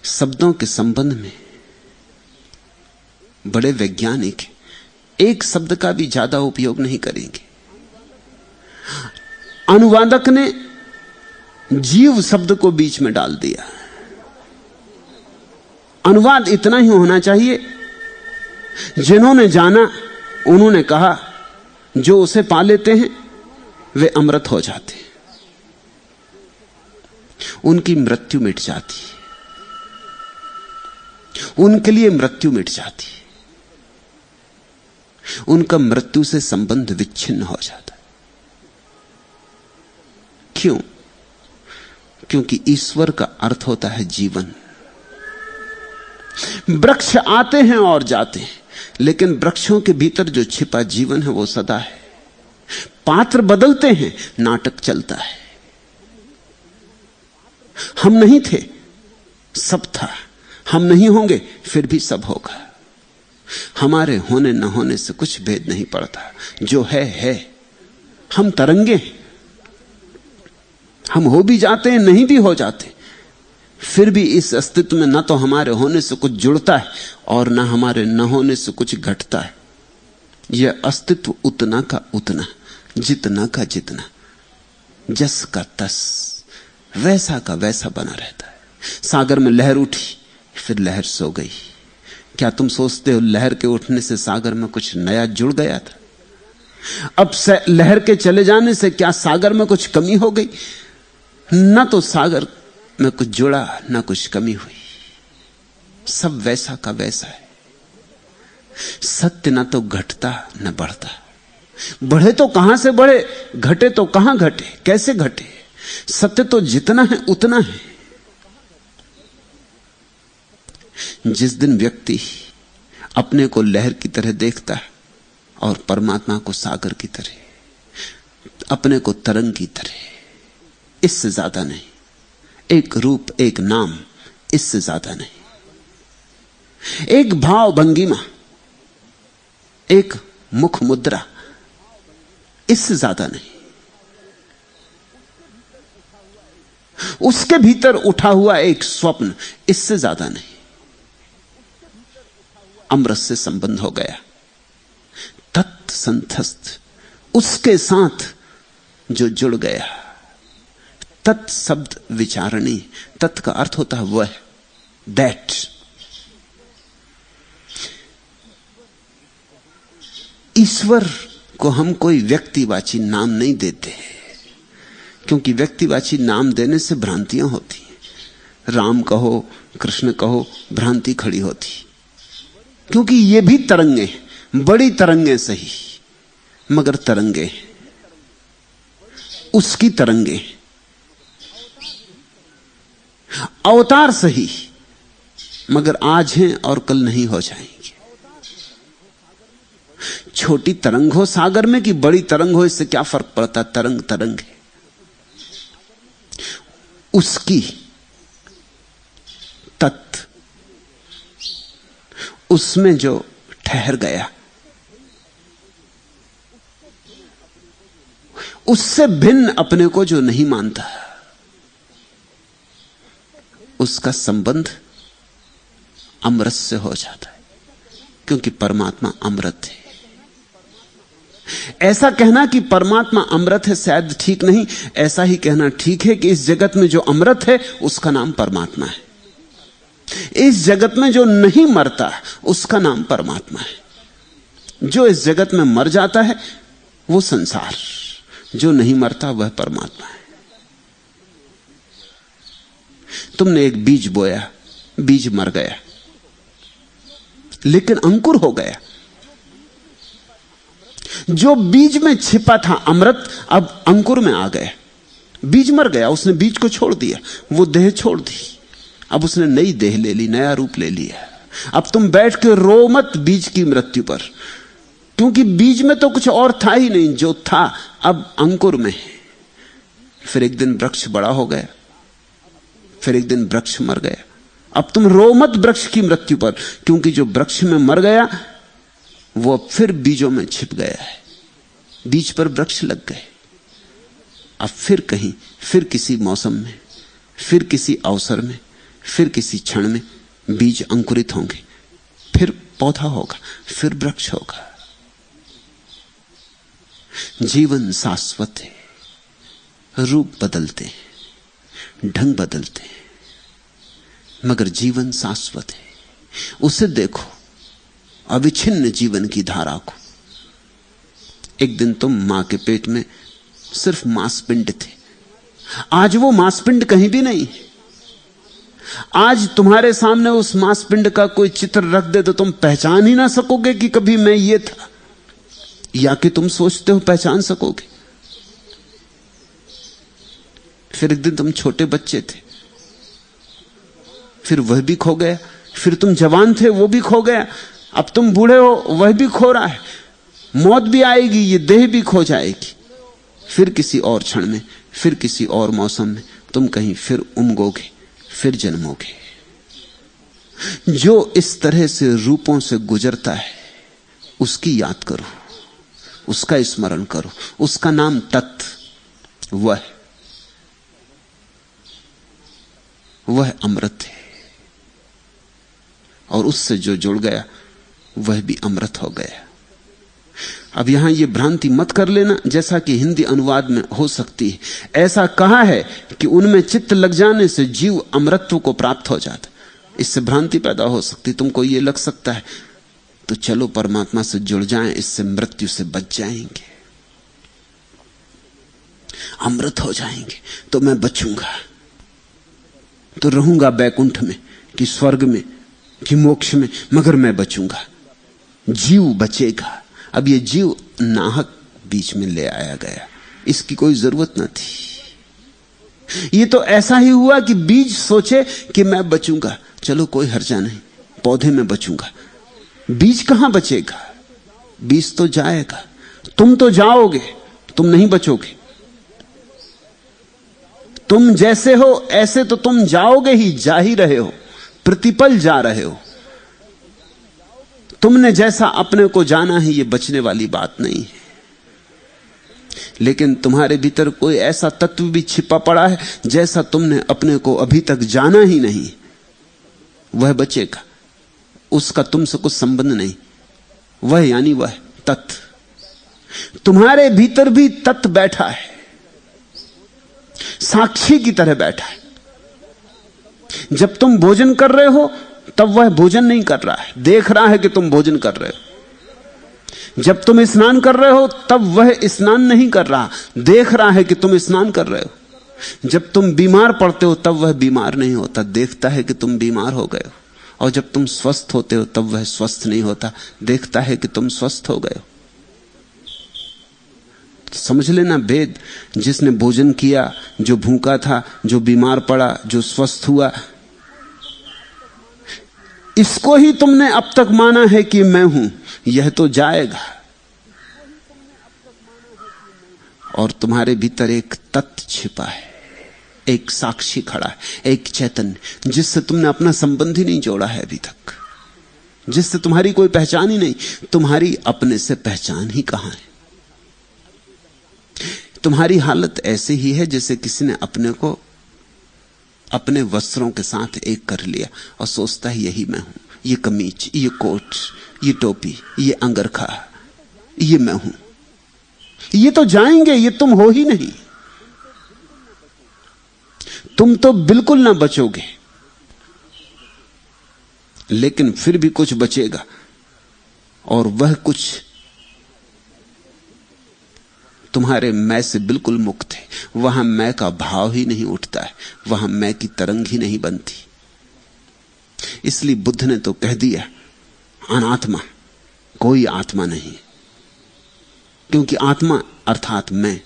शब्दों के संबंध में बड़े वैज्ञानिक हैं, एक शब्द का भी ज्यादा उपयोग नहीं करेंगे। अनुवादक ने जीव शब्द को बीच में डाल दिया। अनुवाद इतना ही होना चाहिए, जिन्होंने जाना उन्होंने कहा जो उसे पा लेते हैं वे अमृत हो जाते हैं, उनकी मृत्यु मिट जाती है, उनके लिए मृत्यु मिट जाती है, उनका मृत्यु से संबंध विच्छिन्न हो जाता है। क्यों? क्योंकि ईश्वर का अर्थ होता है जीवन। वृक्ष आते हैं और जाते हैं, लेकिन वृक्षों के भीतर जो छिपा जीवन है वो सदा है। पात्र बदलते हैं, नाटक चलता है। हम नहीं थे, सब था। हम नहीं होंगे, फिर भी सब होगा। हमारे होने न होने से कुछ भेद नहीं पड़ता। जो है। हम तरंगे हैं। हम हो भी जाते हैं, नहीं भी हो जाते, फिर भी इस अस्तित्व में न तो हमारे होने से कुछ जुड़ता है और न हमारे न होने से कुछ घटता है। यह अस्तित्व उतना का उतना, जितना का जितना, जस का तस, वैसा का वैसा बना रहता है। सागर में लहर उठी, फिर लहर सो गई। क्या तुम सोचते हो लहर के उठने से सागर में कुछ नया जुड़ गया था? अब लहर के चले जाने से क्या सागर में कुछ कमी हो गई? न तो सागर में कुछ जुड़ा, न कुछ कमी हुई। सब वैसा का वैसा है। सत्य न तो घटता न बढ़ता। बढ़े तो कहां से बढ़े, घटे तो कहां घटे, कैसे घटे? सत्य तो जितना है उतना है। जिस दिन व्यक्ति अपने को लहर की तरह देखता है और परमात्मा को सागर की तरह, अपने को तरंग की तरह, इससे ज्यादा नहीं। एक रूप, एक नाम, इससे ज्यादा नहीं। एक भाव भंगिमा, एक मुख मुद्रा, इससे ज्यादा नहीं। उसके भीतर उठा हुआ एक स्वप्न, इससे ज्यादा नहीं। अमृत से संबंध हो गया। तत्संतस्थ, उसके साथ जो जुड़ गया। तत् शब्द विचारणी, तत् का अर्थ होता है वह, दैट। ईश्वर को हम कोई व्यक्तिवाची नाम नहीं देते, क्योंकि व्यक्तिवाची नाम देने से भ्रांतियां होती हैं। राम कहो, कृष्ण कहो, भ्रांति खड़ी होती, क्योंकि ये भी तरंगे, बड़ी तरंगे सही, मगर तरंगे, उसकी तरंगे। अवतार सही, मगर आज हैं और कल नहीं हो जाएंगे। छोटी तरंग हो सागर में कि बड़ी तरंग हो, इससे क्या फर्क पड़ता? तरंग तरंग है। उसकी तत्, उसमें जो ठहर गया, उससे भिन्न अपने को जो नहीं मानता, उसका संबंध अमृत से हो जाता है, क्योंकि परमात्मा अमृत है। ऐसा कहना कि परमात्मा अमृत है शायद ठीक नहीं, ऐसा ही कहना ठीक है कि इस जगत में जो अमृत है उसका नाम परमात्मा है। इस जगत में जो नहीं मरता उसका नाम परमात्मा है। जो इस जगत में मर जाता है वो संसार, जो नहीं मरता वह परमात्मा है। तुमने एक बीज बोया, बीज मर गया, लेकिन अंकुर हो गया। जो बीज में छिपा था अमृत, अब अंकुर में आ गया। बीज मर गया, उसने बीज को छोड़ दिया, वो देह छोड़ दी, अब उसने नई देह ले ली, नया रूप ले लिया। अब तुम बैठ के रो मत बीज की मृत्यु पर, क्योंकि बीज में तो कुछ और था ही नहीं, जो था अब अंकुर में है। फिर एक दिन वृक्ष बड़ा हो गया, फिर एक दिन वृक्ष मर गया। अब तुम रो मत वृक्ष की मृत्यु पर, क्योंकि जो वृक्ष में मर गया वो अब फिर बीजों में छिप गया है, बीज पर वृक्ष लग गए। अब फिर कहीं, फिर किसी मौसम में, फिर किसी अवसर में, फिर किसी क्षण में बीज अंकुरित होंगे, फिर पौधा होगा, फिर वृक्ष होगा। जीवन शाश्वत है, रूप बदलते हैं, ढंग बदलते हैं, मगर जीवन शाश्वत है। उसे देखो, अविच्छिन्न जीवन की धारा को। एक दिन तुम मां के पेट में सिर्फ मांसपिंड थे, आज वो मांसपिंड कहीं भी नहीं। आज तुम्हारे सामने उस मांसपिंड का कोई चित्र रख दे तो तुम पहचान ही ना सकोगे कि कभी मैं ये था, या कि तुम सोचते हो पहचान सकोगे। फिर एक दिन तुम छोटे बच्चे थे, फिर वह भी खो गया। फिर तुम जवान थे, वो भी खो गया। अब तुम बूढ़े हो, वह भी खो रहा है। मौत भी आएगी, ये देह भी खो जाएगी। फिर किसी और क्षण में, फिर किसी और मौसम में तुम कहीं फिर उमगोगे, फिर जन्मोगे। जो इस तरह से रूपों से गुजरता है उसकी याद करो, उसका स्मरण करो। उसका नाम तत्व, वह अमृत है, और उससे जो जुड़ गया वह भी अमृत हो गया। अब यहां यह भ्रांति मत कर लेना, जैसा कि हिंदी अनुवाद में हो सकती है। ऐसा कहा है कि उनमें चित्त लग जाने से जीव अमृतत्व को प्राप्त हो जाता। इससे भ्रांति पैदा हो सकती। तुमको यह लग सकता है तो चलो परमात्मा से जुड़ जाएं, इससे मृत्यु से बच जाएंगे, अमृत हो जाएंगे, तो मैं बचूंगा, तो रहूंगा वैकुंठ में कि स्वर्ग में कि मोक्ष में, मगर मैं बचूंगा, जीव बचेगा। अब ये जीव नाहक बीच में ले आया गया, इसकी कोई जरूरत न थी। ये तो ऐसा ही हुआ कि बीज सोचे कि मैं बचूंगा, चलो कोई हर्जा नहीं, पौधे में बचूंगा। बीज कहां बचेगा, बीज तो जाएगा। तुम तो जाओगे, तुम नहीं बचोगे। तुम जैसे हो ऐसे तो तुम जाओगे ही, जा ही रहे हो, प्रतिपल जा रहे हो। तुमने जैसा अपने को जाना है ये बचने वाली बात नहीं है। लेकिन तुम्हारे भीतर कोई ऐसा तत्व भी छिपा पड़ा है जैसा तुमने अपने को अभी तक जाना ही नहीं, वह बचेगा। उसका तुमसे कुछ संबंध नहीं, वह यानी वह तत्व। तुम्हारे भीतर भी तत्व बैठा है, साक्षी की तरह बैठा है। जब तुम भोजन कर रहे हो तब वह भोजन नहीं कर रहा है, देख रहा है कि तुम भोजन कर रहे हो। जब तुम स्नान कर रहे हो तब वह स्नान नहीं कर रहा, देख रहा है कि तुम स्नान कर रहे हो। जब तुम बीमार पड़ते हो तब वह बीमार नहीं होता, देखता है कि तुम बीमार हो गए हो। और जब तुम स्वस्थ होते हो तब वह स्वस्थ नहीं होता, देखता है कि तुम स्वस्थ हो गए हो। समझ लेना भेद। जिसने भोजन किया, जो भूखा था, जो बीमार पड़ा, जो स्वस्थ हुआ, इसको ही तुमने अब तक माना है कि मैं हूं। यह तो जाएगा। और तुम्हारे भीतर एक तत्व छिपा है, एक साक्षी खड़ा है, एक चैतन्य, जिससे तुमने अपना संबंध ही नहीं जोड़ा है अभी तक, जिससे तुम्हारी कोई पहचान ही नहीं। तुम्हारी अपने से पहचान ही कहां है। तुम्हारी हालत ऐसे ही है जैसे किसी ने अपने को अपने वस्त्रों के साथ एक कर लिया और सोचता है यही मैं हूं, ये कमीज, ये कोट, ये टोपी, ये अंगरखा, ये मैं हूं। ये तो जाएंगे, ये तुम हो ही नहीं। तुम तो बिल्कुल ना बचोगे, लेकिन फिर भी कुछ बचेगा, और वह कुछ तुम्हारे मैं से बिल्कुल मुक्त है। वहां मैं का भाव ही नहीं उठता है, वहां मैं की तरंग ही नहीं बनती। इसलिए बुद्ध ने तो कह दिया अनात्मा, कोई आत्मा नहीं, क्योंकि आत्मा अर्थात मैं।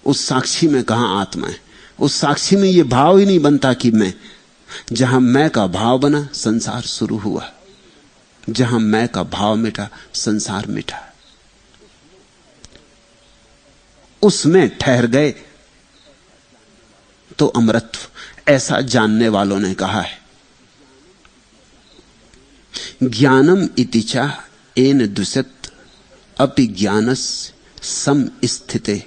उस साक्षी में कहां आत्मा है, उस साक्षी में यह भाव ही नहीं बनता कि मैं। जहां मैं का भाव बना संसार शुरू हुआ, जहां मैं का भाव मिटा संसार मिटा। उसमें ठहर गए तो अमरत्व, ऐसा जानने वालों ने कहा है। ज्ञानम इतिचा एन दुसत अपि ज्ञानस सम स्थिते।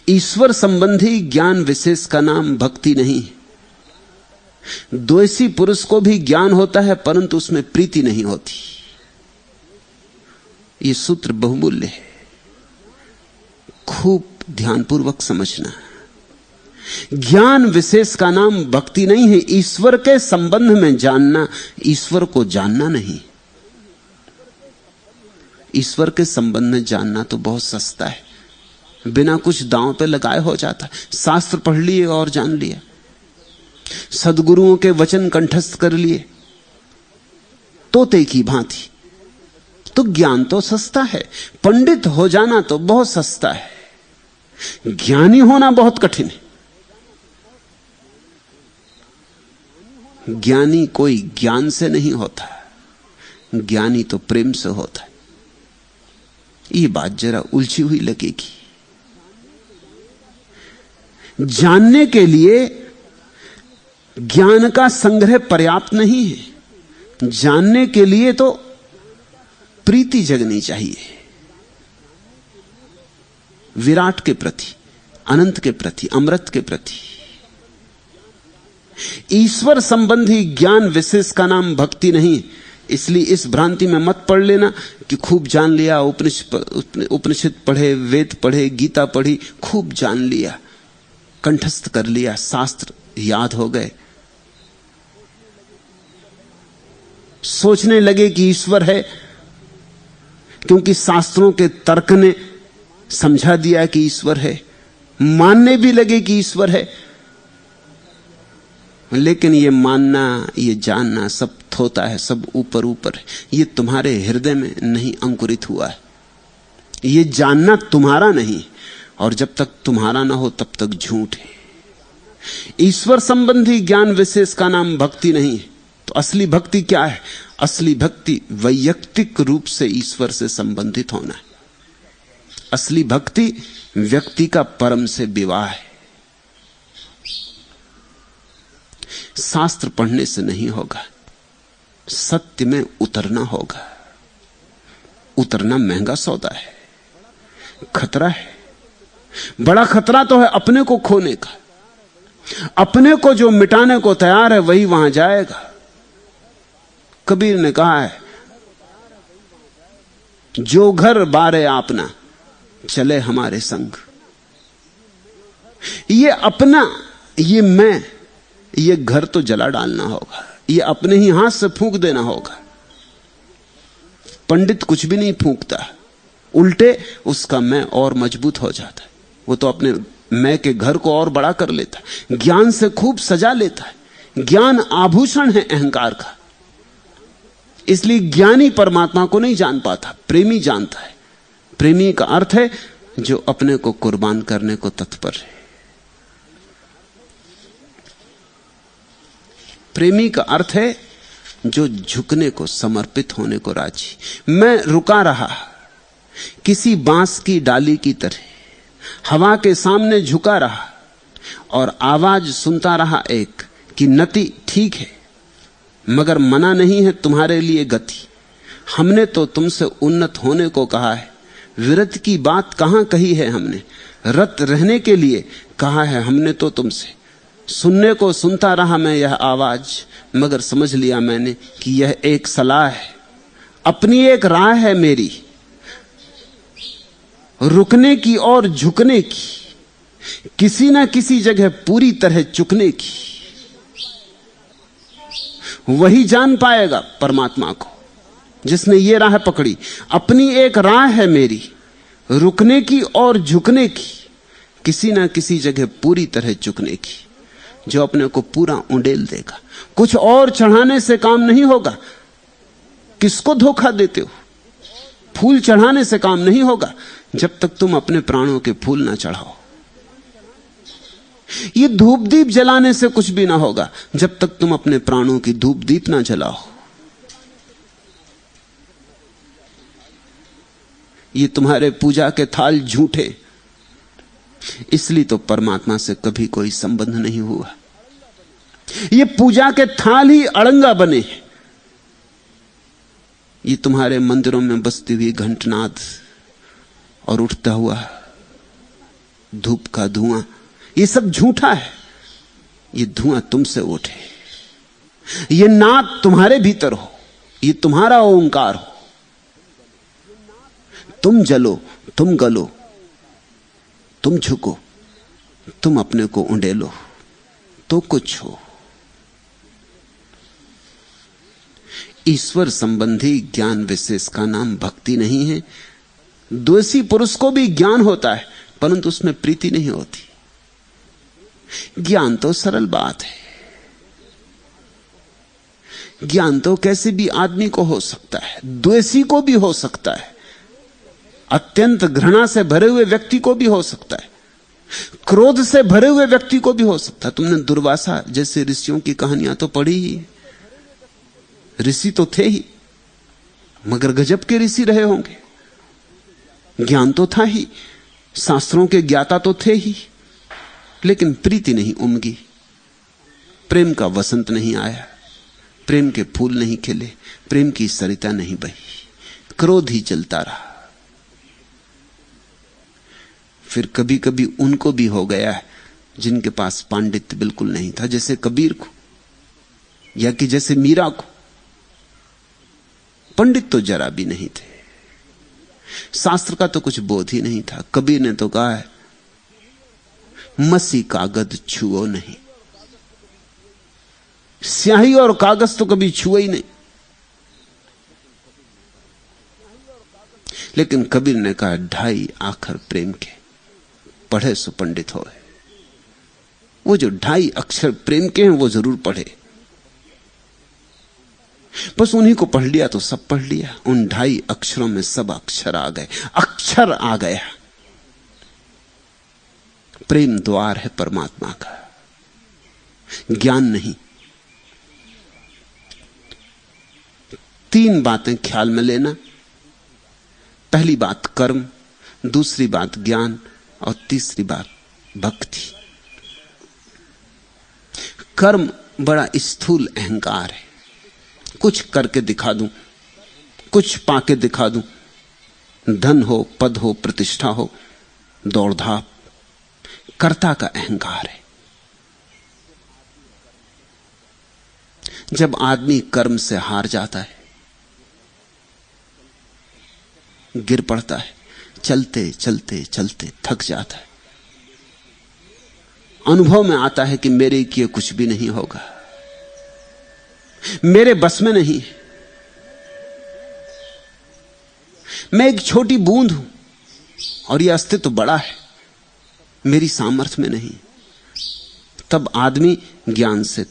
ईश्वर संबंधी ज्ञान विशेष का नाम भक्ति नहीं है। द्वेषी पुरुष को भी ज्ञान होता है परंतु उसमें प्रीति नहीं होती। यह सूत्र बहुमूल्य है, खूब ध्यानपूर्वक समझना। ज्ञान विशेष का नाम भक्ति नहीं है। ईश्वर के संबंध में जानना, ईश्वर को जानना नहीं। ईश्वर के संबंध में जानना तो बहुत सस्ता है, बिना कुछ दांव पे लगाए हो जाता है। शास्त्र पढ़ लिए और जान लिया, सद्गुरुओं के वचन कंठस्थ कर लिए तोते की भांति, तो ज्ञान तो सस्ता है। पंडित हो जाना तो बहुत सस्ता है, ज्ञानी होना बहुत कठिन है। ज्ञानी कोई ज्ञान से नहीं होता, ज्ञानी तो प्रेम से होता है। ये बात जरा उलझी हुई लगेगी। जानने के लिए ज्ञान का संग्रह पर्याप्त नहीं है। जानने के लिए तो प्रीति जगनी चाहिए, विराट के प्रति, अनंत के प्रति, अमृत के प्रति। ईश्वर संबंधी ज्ञान विशेष का नाम भक्ति नहीं। इसलिए इस भ्रांति में मत पढ़ लेना कि खूब जान लिया, उपनिषद पढ़े, वेद पढ़े, गीता पढ़ी, खूब जान लिया, कंठस्थ कर लिया, शास्त्र याद हो गए, सोचने लगे कि ईश्वर है क्योंकि शास्त्रों के तर्क ने समझा दिया कि ईश्वर है, मानने भी लगे कि ईश्वर है। लेकिन ये मानना, ये जानना सब थोता है, सब ऊपर ऊपर है। ये तुम्हारे हृदय में नहीं अंकुरित हुआ है। ये जानना तुम्हारा नहीं, और जब तक तुम्हारा ना हो तब तक झूठ है। ईश्वर संबंधी ज्ञान विशेष का नाम भक्ति नहीं है। तो असली भक्ति क्या है? असली भक्ति वैयक्तिक रूप से ईश्वर से संबंधित होना है। असली भक्ति व्यक्ति का परम से विवाह है। शास्त्र पढ़ने से नहीं होगा, सत्य में उतरना होगा। उतरना महंगा सौदा है, खतरा है। बड़ा खतरा तो है अपने को खोने का। अपने को जो मिटाने को तैयार है वही वहां जाएगा। कबीर ने कहा है, जो घर बारे आपना चले हमारे संग। ये अपना, ये मैं, ये घर तो जला डालना होगा, ये अपने ही हाथ से फूंक देना होगा। पंडित कुछ भी नहीं फूंकता, उल्टे उसका मैं और मजबूत हो जाता है। वो तो अपने मैं के घर को और बड़ा कर लेता है, ज्ञान से खूब सजा लेता है। ज्ञान आभूषण है अहंकार का। इसलिए ज्ञानी परमात्मा को नहीं जान पाता, प्रेमी जानता है। प्रेमी का अर्थ है जो अपने को कुर्बान करने को तत्पर है। प्रेमी का अर्थ है जो झुकने को, समर्पित होने को राजी। मैं रुका रहा किसी बांस की डाली की तरह, हवा के सामने झुका रहा और आवाज सुनता रहा एक कि नति ठीक है, मगर मना नहीं है तुम्हारे लिए गति। हमने तो तुमसे उन्नत होने को कहा है, विरत की बात कहां कही है हमने। रत रहने के लिए कहा है हमने तो तुमसे। सुनने को सुनता रहा मैं यह आवाज, मगर समझ लिया मैंने कि यह एक सलाह है। अपनी एक राह है मेरी, रुकने की और झुकने की, किसी ना किसी जगह पूरी तरह चुकने की। वही जान पाएगा परमात्मा को जिसने ये राह पकड़ी। अपनी एक राह है मेरी, रुकने की और झुकने की, किसी ना किसी जगह पूरी तरह चुकने की। जो अपने को पूरा उंडेल देगा। कुछ और चढ़ाने से काम नहीं होगा। किसको धोखा देते हो? फूल चढ़ाने से काम नहीं होगा जब तक तुम अपने प्राणों के फूल ना चढ़ाओ। ये धूप दीप जलाने से कुछ भी ना होगा जब तक तुम अपने प्राणों की धूप दीप ना जलाओ। ये तुम्हारे पूजा के थाल झूठे, इसलिए तो परमात्मा से कभी कोई संबंध नहीं हुआ। ये पूजा के थाल ही अड़ंगा बने। ये तुम्हारे मंदिरों में बसती हुई घंटनाद और उठता हुआ धूप का धुआं, ये सब झूठा है। ये धुआं तुमसे उठे, ये नाद तुम्हारे भीतर हो, ये तुम्हारा ओंकार हो। तुम जलो, तुम गलो, तुम झुको, तुम अपने को उंडेलो तो कुछ हो। ईश्वर संबंधी ज्ञान विशेष का नाम भक्ति नहीं है। द्वेषी पुरुष को भी ज्ञान होता है, परंतु उसमें प्रीति नहीं होती। ज्ञान तो सरल बात है। ज्ञान तो कैसे भी आदमी को हो सकता है, द्वेषी को भी हो सकता है, अत्यंत घृणा से भरे हुए व्यक्ति को भी हो सकता है, क्रोध से भरे हुए व्यक्ति को भी हो सकता है। तुमने दुर्वासा जैसे ऋषियों की कहानियां तो पढ़ी ही। ऋषि तो थे ही, मगर गजब के ऋषि रहे होंगे। ज्ञान तो था ही, शास्त्रों के ज्ञाता तो थे ही, लेकिन प्रीति नहीं उमगी, प्रेम का वसंत नहीं आया, प्रेम के फूल नहीं खिले, प्रेम की सरिता नहीं बही, क्रोध ही चलता रहा। फिर कभी कभी उनको भी हो गया है जिनके पास पांडित्य बिल्कुल नहीं था, जैसे कबीर को, या कि जैसे मीरा को। पंडित तो जरा भी नहीं थे, शास्त्र का तो कुछ बोध ही नहीं था। कबीर ने तो कहा है, मसी कागज छुओ नहीं। स्याही और कागज तो कभी छुए ही नहीं। लेकिन कबीर ने कहा, 2.5 आखर प्रेम के पढ़े सो पंडित होए। वो जो 2.5 अक्षर प्रेम के हैं वो जरूर पढ़े। बस उन्हीं को पढ़ लिया तो सब पढ़ लिया। उन 2.5 अक्षरों में सब अक्षर आ गए, अक्षर आ गया। प्रेम द्वार है परमात्मा का, ज्ञान नहीं। 3 बातें ख्याल में लेना। पहली बात कर्म, दूसरी बात ज्ञान और तीसरी बात भक्ति। कर्म बड़ा स्थूल अहंकार है, कुछ करके दिखा दूं, कुछ पाके दिखा दूं। धन हो, पद हो, प्रतिष्ठा हो, दौड़धाप, कर्ता का अहंकार है। जब आदमी कर्म से हार जाता है, गिर पड़ता है, चलते चलते चलते थक जाता है, अनुभव में आता है कि मेरे किए कुछ भी नहीं होगा, मेरे बस में नहीं, मैं एक छोटी बूंद हूं और यह अस्तित्व बड़ा है, मेरी सामर्थ्य में नहीं। तब आदमी ज्ञान से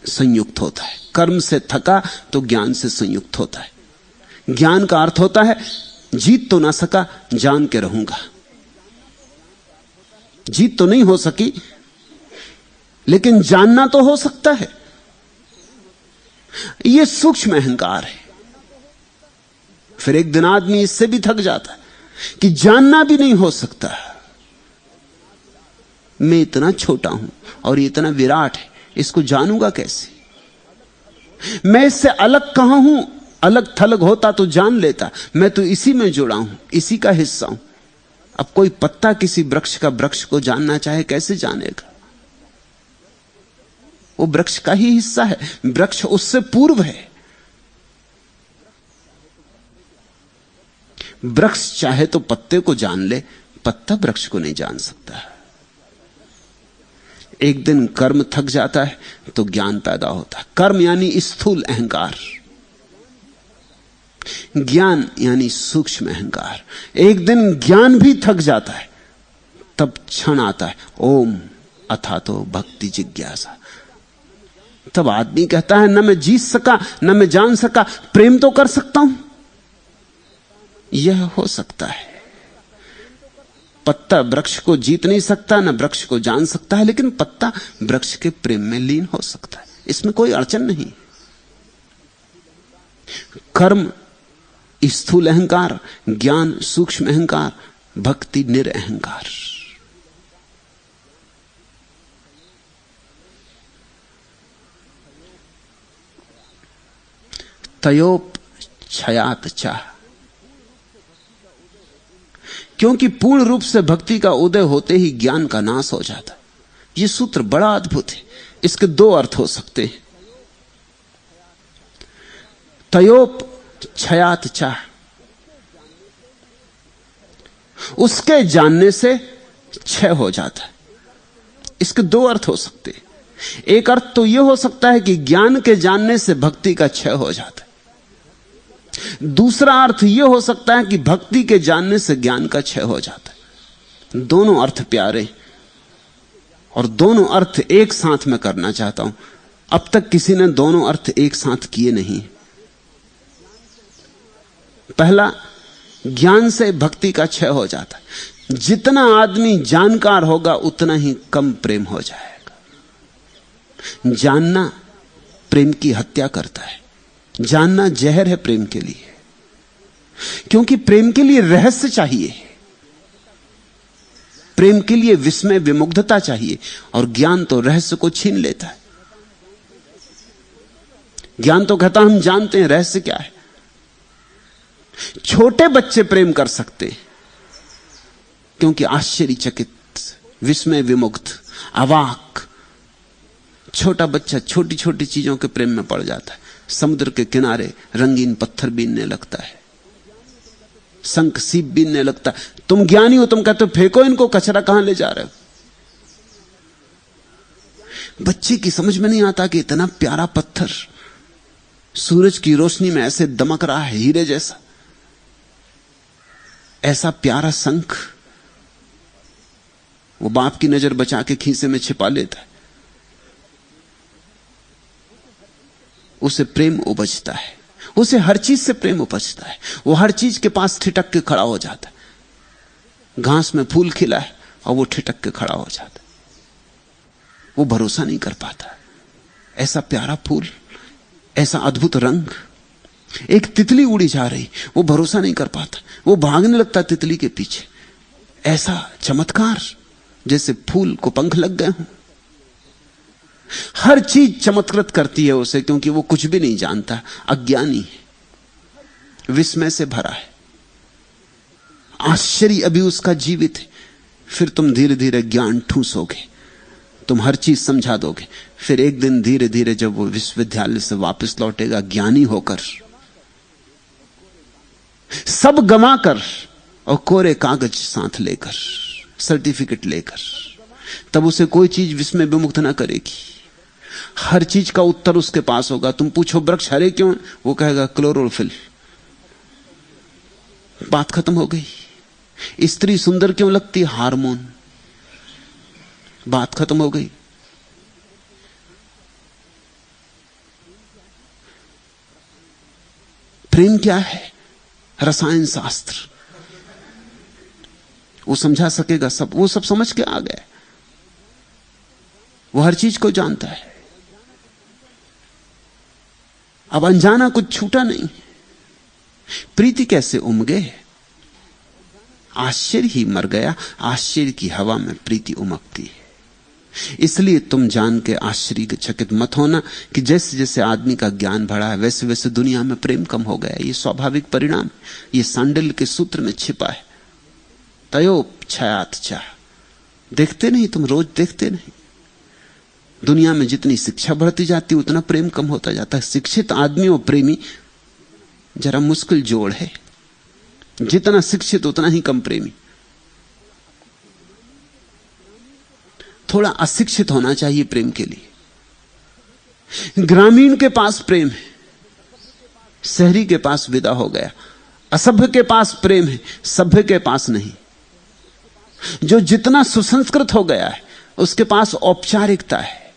संयुक्त होता है। कर्म से थका तो ज्ञान से संयुक्त होता है। ज्ञान का अर्थ होता है, जीत तो ना सका, जान के रहूंगा। जीत तो नहीं हो सकी, लेकिन जानना तो हो सकता है। यह सूक्ष्म अहंकार है। फिर एक दिन आदमी इससे भी थक जाता है कि जानना भी नहीं हो सकता। मैं इतना छोटा हूं और ये इतना विराट है, इसको जानूंगा कैसे? मैं इससे अलग कहां हूं? अलग थलग होता तो जान लेता। मैं तो इसी में जुड़ा हूं, इसी का हिस्सा हूं। अब कोई पत्ता किसी वृक्ष का वृक्ष को जानना चाहे, कैसे जानेगा? वो वृक्ष का ही हिस्सा है, वृक्ष उससे पूर्व है। वृक्ष चाहे तो पत्ते को जान ले, पत्ता वृक्ष को नहीं जान सकता। एक दिन कर्म थक जाता है तो ज्ञान पैदा होता है। कर्म यानी स्थूल अहंकार, ज्ञान यानी सूक्ष्म अहंकार। एक दिन ज्ञान भी थक जाता है, तब क्षण आता है, ओम अथा तो भक्ति जिज्ञासा। तब आदमी कहता है, न मैं जीत सका, न मैं जान सका, प्रेम तो कर सकता हूं। यह हो सकता है। पत्ता वृक्ष को जीत नहीं सकता, न वृक्ष को जान सकता है, लेकिन पत्ता वृक्ष के प्रेम में लीन हो सकता है। इसमें कोई अड़चन नहीं। कर्म स्थूल अहंकार, ज्ञान सूक्ष्म अहंकार, भक्ति निरअहंकार। तयोप क्षयात चाह, क्योंकि पूर्ण रूप से भक्ति का उदय होते ही ज्ञान का नाश हो जाता है। यह सूत्र बड़ा अद्भुत है। इसके दो अर्थ हो सकते हैं। तयोप क्षयात चाह, उसके जानने से क्षय हो जाता है। इसके दो अर्थ हो सकते हैं। एक अर्थ तो यह हो सकता है कि ज्ञान के जानने से भक्ति का क्षय हो जाता है। दूसरा अर्थ यह हो सकता है कि भक्ति के जानने से ज्ञान का क्षय हो जाता है। दोनों अर्थ प्यारे और दोनों अर्थ एक साथ में करना चाहता हूं। अब तक किसी ने दोनों अर्थ एक साथ किए नहीं। पहला, ज्ञान से भक्ति का क्षय हो जाता है। जितना आदमी जानकार होगा उतना ही कम प्रेम हो जाएगा। जानना प्रेम की हत्या करता है। जानना जहर है प्रेम के लिए, क्योंकि प्रेम के लिए रहस्य चाहिए, प्रेम के लिए विस्मय विमुग्धता चाहिए, और ज्ञान तो रहस्य को छीन लेता है। ज्ञान तो कहता हम जानते हैं, रहस्य क्या है। छोटे बच्चे प्रेम कर सकते हैं, क्योंकि आश्चर्यचकित, विस्मय विमुग्ध, अवाक छोटा बच्चा छोटी छोटी चीजों के प्रेम में पड़ जाता है। समुद्र के किनारे रंगीन पत्थर बीनने लगता है, शंख सीप बीनने लगता है। तुम ज्ञानी हो, तुम कहते हो फेंको इनको, कचरा कहां ले जा रहे हो। बच्चे की समझ में नहीं आता कि इतना प्यारा पत्थर सूरज की रोशनी में ऐसे दमक रहा है, हीरे जैसा। ऐसा प्यारा शंख वो बाप की नजर बचा के खीसे में छिपा लेता है। उसे प्रेम उपजता है, उसे हर चीज से प्रेम उपजता है। वो हर चीज के पास ठिठक के खड़ा हो जाता है। घास में फूल खिला है और वो ठिठक के खड़ा हो जाता है। वो भरोसा नहीं कर पाता, ऐसा प्यारा फूल, ऐसा अद्भुत रंग। एक तितली उड़ी जा रही, वो भरोसा नहीं कर पाता, वो भागने लगता तितली के पीछे। ऐसा चमत्कार, जैसे फूल को पंख लग गए हों। हर चीज चमत्कृत करती है उसे, क्योंकि वो कुछ भी नहीं जानता, अज्ञानी है, विस्मय से भरा है। आश्चर्य अभी उसका जीवित है। फिर तुम धीरे धीरे ज्ञान ठूसोगे, तुम हर चीज समझा दोगे। फिर एक दिन धीरे धीरे जब वो विश्वविद्यालय से वापस लौटेगा ज्ञानी होकर, सब गंवाकर और कोरे कागज साथ लेकर, सर्टिफिकेट लेकर, तब उसे कोई चीज विस्मय विमुक्त ना करेगी। हर चीज का उत्तर उसके पास होगा। तुम पूछो वृक्ष हरे क्यों, वो कहेगा क्लोरोफिल। बात खत्म हो गई। स्त्री सुंदर क्यों लगती, हार्मोन। बात खत्म हो गई। प्रेम क्या है, रसायन शास्त्र। वो समझा सकेगा सब, वो सब समझ के आ गए। वो हर चीज को जानता है। अब अनजाना कुछ छूटा नहीं। प्रीति कैसे उमगे, आश्चर्य ही मर गया। आश्चर्य की हवा में प्रीति उमकती है। इसलिए तुम जान के आश्चर्यचकित मत होना कि जैसे जैसे आदमी का ज्ञान बढ़ा है वैसे वैसे दुनिया में प्रेम कम हो गया। ये स्वाभाविक परिणाम, ये सांडिल्य के सूत्र में छिपा है। तयोप क्षयात चाह, देखते नहीं तुम, रोज देखते नहीं। दुनिया में जितनी शिक्षा बढ़ती जाती उतना प्रेम कम होता जाता है। शिक्षित आदमी और प्रेमी जरा मुश्किल जोड़ है। जितना शिक्षित उतना ही कम प्रेमी। थोड़ा अशिक्षित होना चाहिए प्रेम के लिए। ग्रामीण के पास प्रेम है, शहरी के पास विदा हो गया। असभ्य के पास प्रेम है, सभ्य के पास नहीं। जो जितना सुसंस्कृत हो गया है उसके पास औपचारिकता है,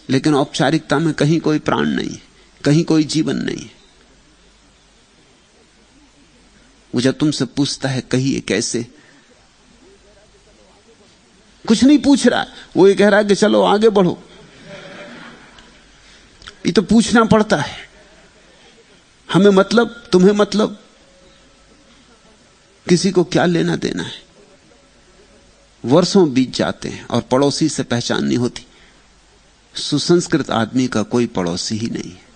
लेकिन औपचारिकता में कहीं कोई प्राण नहीं है, कहीं कोई जीवन नहीं है। वो जब तुमसे पूछता है कहिए कैसे, कुछ नहीं पूछ रहा है, वो ये कह रहा है कि चलो आगे बढ़ो। ये तो पूछना पड़ता है, हमें मतलब, तुम्हें मतलब, किसी को क्या लेना देना है। वर्षों बीत जाते हैं और पड़ोसी से पहचान नहीं होती। सुसंस्कृत आदमी का कोई पड़ोसी ही नहीं है।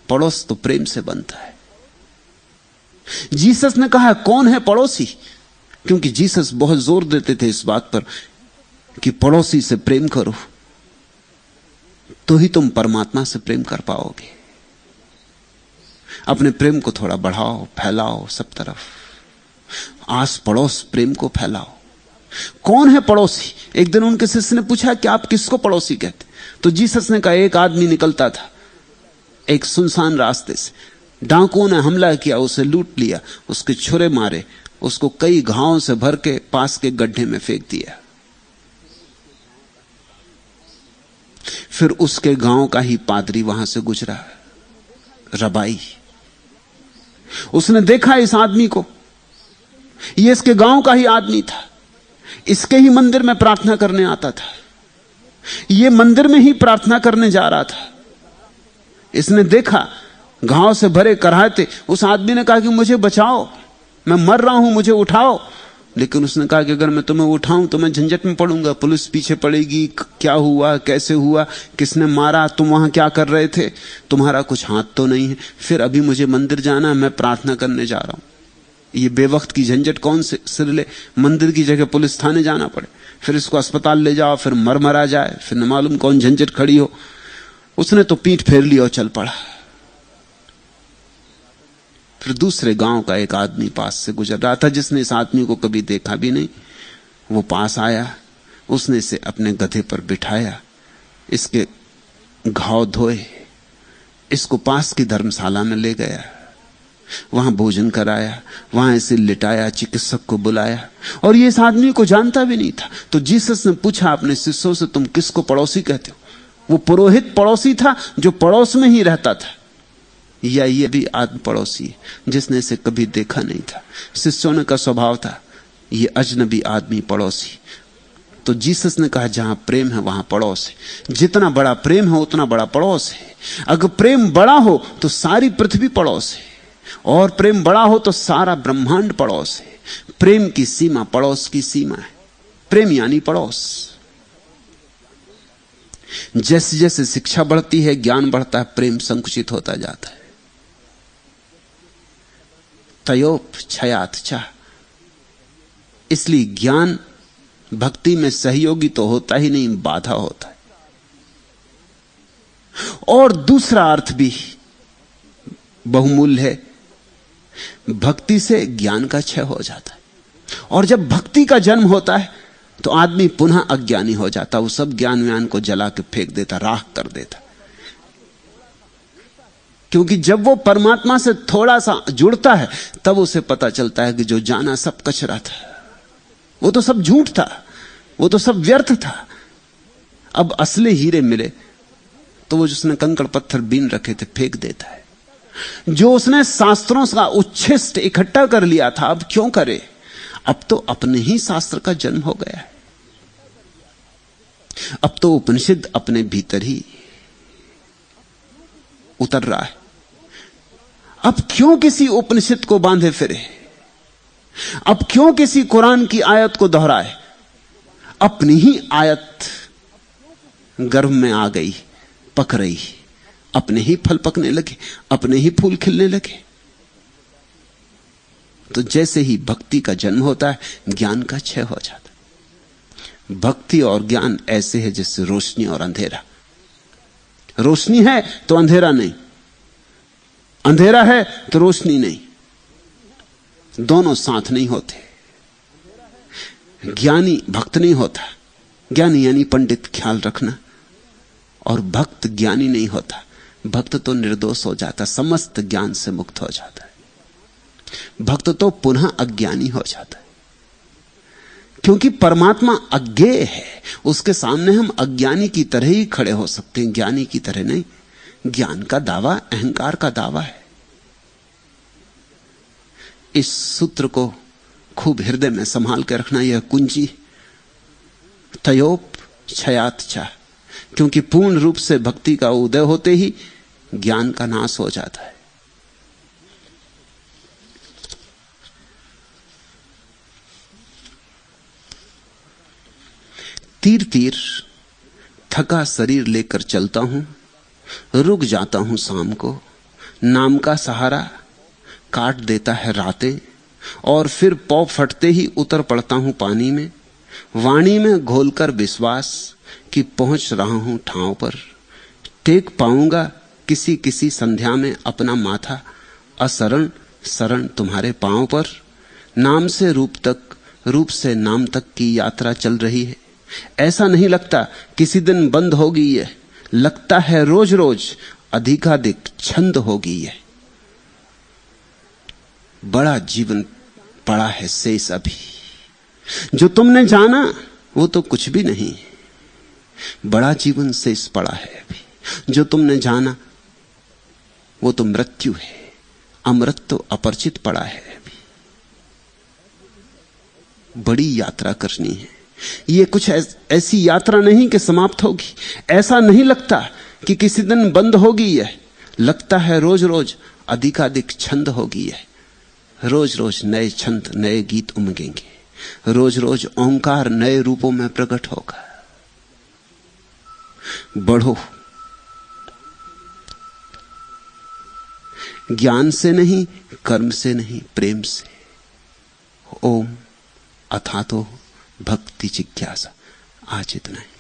पड़ोस तो प्रेम से बनता है। जीसस ने कहा कौन है पड़ोसी, क्योंकि जीसस बहुत जोर देते थे इस बात पर कि पड़ोसी से प्रेम करो, तो ही तुम परमात्मा से प्रेम कर पाओगे। अपने प्रेम को थोड़ा बढ़ाओ, फैलाओ सब तरफ, आस पड़ोस प्रेम को फैलाओ। कौन है पड़ोसी? एक दिन उनके शिष्य ने पूछा कि आप किसको पड़ोसी कहते? तो जीसस ने कहा एक आदमी निकलता था एक सुनसान रास्ते से, डाकुओं ने हमला किया, उसे लूट लिया, उसके छुरे मारे, उसको कई घावों से भर के पास के गड्ढे में फेंक दिया। फिर उसके गांव का ही पादरी वहां से गुजरा, रबाई। उसने देखा इस आदमी को, ये इसके गांव का ही आदमी था, इसके ही मंदिर में प्रार्थना करने आता था, ये मंदिर में ही प्रार्थना करने जा रहा था। इसने देखा घाव से भरे कराहते। उस आदमी ने कहा कि मुझे बचाओ, मैं मर रहा हूं, मुझे उठाओ। लेकिन उसने कहा कि अगर मैं तुम्हें उठाऊं तो मैं झंझट में पड़ूंगा, पुलिस पीछे पड़ेगी, क्या हुआ, कैसे हुआ, किसने मारा, तुम वहां क्या कर रहे थे, तुम्हारा कुछ हाथ तो नहीं है। फिर अभी मुझे मंदिर जाना है, मैं प्रार्थना करने जा रहा हूं। ये बेवक्त की झंझट कौन से सिर ले? मंदिर की जगह पुलिस थाने जाना पड़े, फिर इसको अस्पताल ले जाओ, फिर मरा जाए, फिर न मालूम कौन झंझट खड़ी हो। उसने तो पीठ फेर ली और चल पड़ा। फिर दूसरे गांव का एक आदमी पास से गुजर रहा था, जिसने इस आदमी को कभी देखा भी नहीं। वो पास आया, उसने इसे अपने गधे पर बिठाया, इसके घाव धोए, इसको पास की धर्मशाला में ले गया, वहां भोजन कराया, वहां इसे लिटाया, चिकित्सक को बुलाया। और ये इस आदमी को जानता भी नहीं था। तो जीसस ने पूछा अपने शिष्यों से, तुम किसको पड़ोसी कहते हो? वो पुरोहित पड़ोसी था जो पड़ोस में ही रहता था, या ये भी आत्म पड़ोसी है जिसने इसे कभी देखा नहीं था? शिष्यों का स्वभाव था ये अजनबी आदमी पड़ोसी। तो जीसस ने कहा जहां प्रेम है वहां पड़ोस है। जितना बड़ा प्रेम है उतना बड़ा पड़ोस है। अगर प्रेम बड़ा हो तो सारी पृथ्वी पड़ोस है, और प्रेम बड़ा हो तो सारा ब्रह्मांड पड़ोस है। प्रेम की सीमा पड़ोस की सीमा है। प्रेम यानी पड़ोस। जैसे जैसे शिक्षा बढ़ती है, ज्ञान बढ़ता है, प्रेम संकुचित होता जाता है। तयोप छयात चाह। इसलिए ज्ञान भक्ति में सहयोगी तो होता ही नहीं, बाधा होता है। और दूसरा अर्थ भी बहुमूल्य है, भक्ति से ज्ञान का क्षय हो जाता है। और जब भक्ति का जन्म होता है तो आदमी पुनः अज्ञानी हो जाता, वो सब ज्ञान व्यान को जला के फेंक देता, राख कर देता। क्योंकि जब वो परमात्मा से थोड़ा सा जुड़ता है तब उसे पता चलता है कि जो जाना सब कचरा था, वो तो सब झूठ था, वो तो सब व्यर्थ था। अब असली हीरे मिले तो वो जिसने कंकड़ पत्थर बीन रखे थे फेंक देता है। जो उसने शास्त्रों का उच्छिष्ट इकट्ठा कर लिया था अब क्यों करे? अब तो अपने ही शास्त्र का जन्म हो गया है। अब तो उपनिषद अपने भीतर ही उतर रहा है। अब क्यों किसी उपनिषद को बांधे फिरे? अब क्यों किसी कुरान की आयत को दोहराए? अपनी ही आयत गर्भ में आ गई, पक रही, अपने ही फल पकने लगे, अपने ही फूल खिलने लगे। तो जैसे ही भक्ति का जन्म होता है ज्ञान का क्षय हो जाता है। भक्ति और ज्ञान ऐसे है जैसे रोशनी और अंधेरा। रोशनी है तो अंधेरा नहीं, अंधेरा है तो रोशनी नहीं, दोनों साथ नहीं होते। ज्ञानी भक्त नहीं होता, ज्ञानी यानी पंडित, ख्याल रखना। और भक्त ज्ञानी नहीं होता, भक्त तो निर्दोष हो जाता, समस्त ज्ञान से मुक्त हो जाता है। भक्त तो पुनः अज्ञानी हो जाता है, क्योंकि परमात्मा अज्ञेय है। उसके सामने हम अज्ञानी की तरह ही खड़े हो सकते हैं, ज्ञानी की तरह नहीं। ज्ञान का दावा अहंकार का दावा है। इस सूत्र को खूब हृदय में संभाल के रखना, यह कुंजी। तयोप क्षयात चा, क्योंकि पूर्ण रूप से भक्ति का उदय होते ही ज्ञान का नाश हो जाता है। तीर तीर थका शरीर लेकर चलता हूं, रुक जाता हूं शाम को। नाम का सहारा काट देता है रातें, और फिर पौ फटते ही उतर पड़ता हूं पानी में। वाणी में घोलकर विश्वास कि पहुंच रहा हूं ठांव पर। टेक पाऊंगा किसी किसी संध्या में अपना माथा, असरण शरण तुम्हारे पांव पर। नाम से रूप तक, रूप से नाम तक की यात्रा चल रही है। ऐसा नहीं लगता किसी दिन बंद होगी ये, लगता है रोज रोज अधिकाधिक छंद होगी ये। बड़ा जीवन पड़ा है शेष अभी, जो तुमने जाना वो तो कुछ भी नहीं। बड़ा जीवन शेष पड़ा है अभी, जो तुमने जाना वो तो मृत्यु है। अमृत तो अपरिचित पड़ा है अभी। बड़ी यात्रा करनी है ये, कुछ ऐसी यात्रा नहीं कि समाप्त होगी। ऐसा नहीं लगता कि किसी दिन बंद होगी यह, लगता है रोज रोज अधिकाधिक छंद होगी यह। रोज रोज नए छंद, नए गीत उमगेंगे। रोज रोज ओंकार नए रूपों में प्रकट होगा। बढ़ो, ज्ञान से नहीं, कर्म से नहीं, प्रेम से। ओम अथातो भक्ति जिज्ञासा। आज इतना है।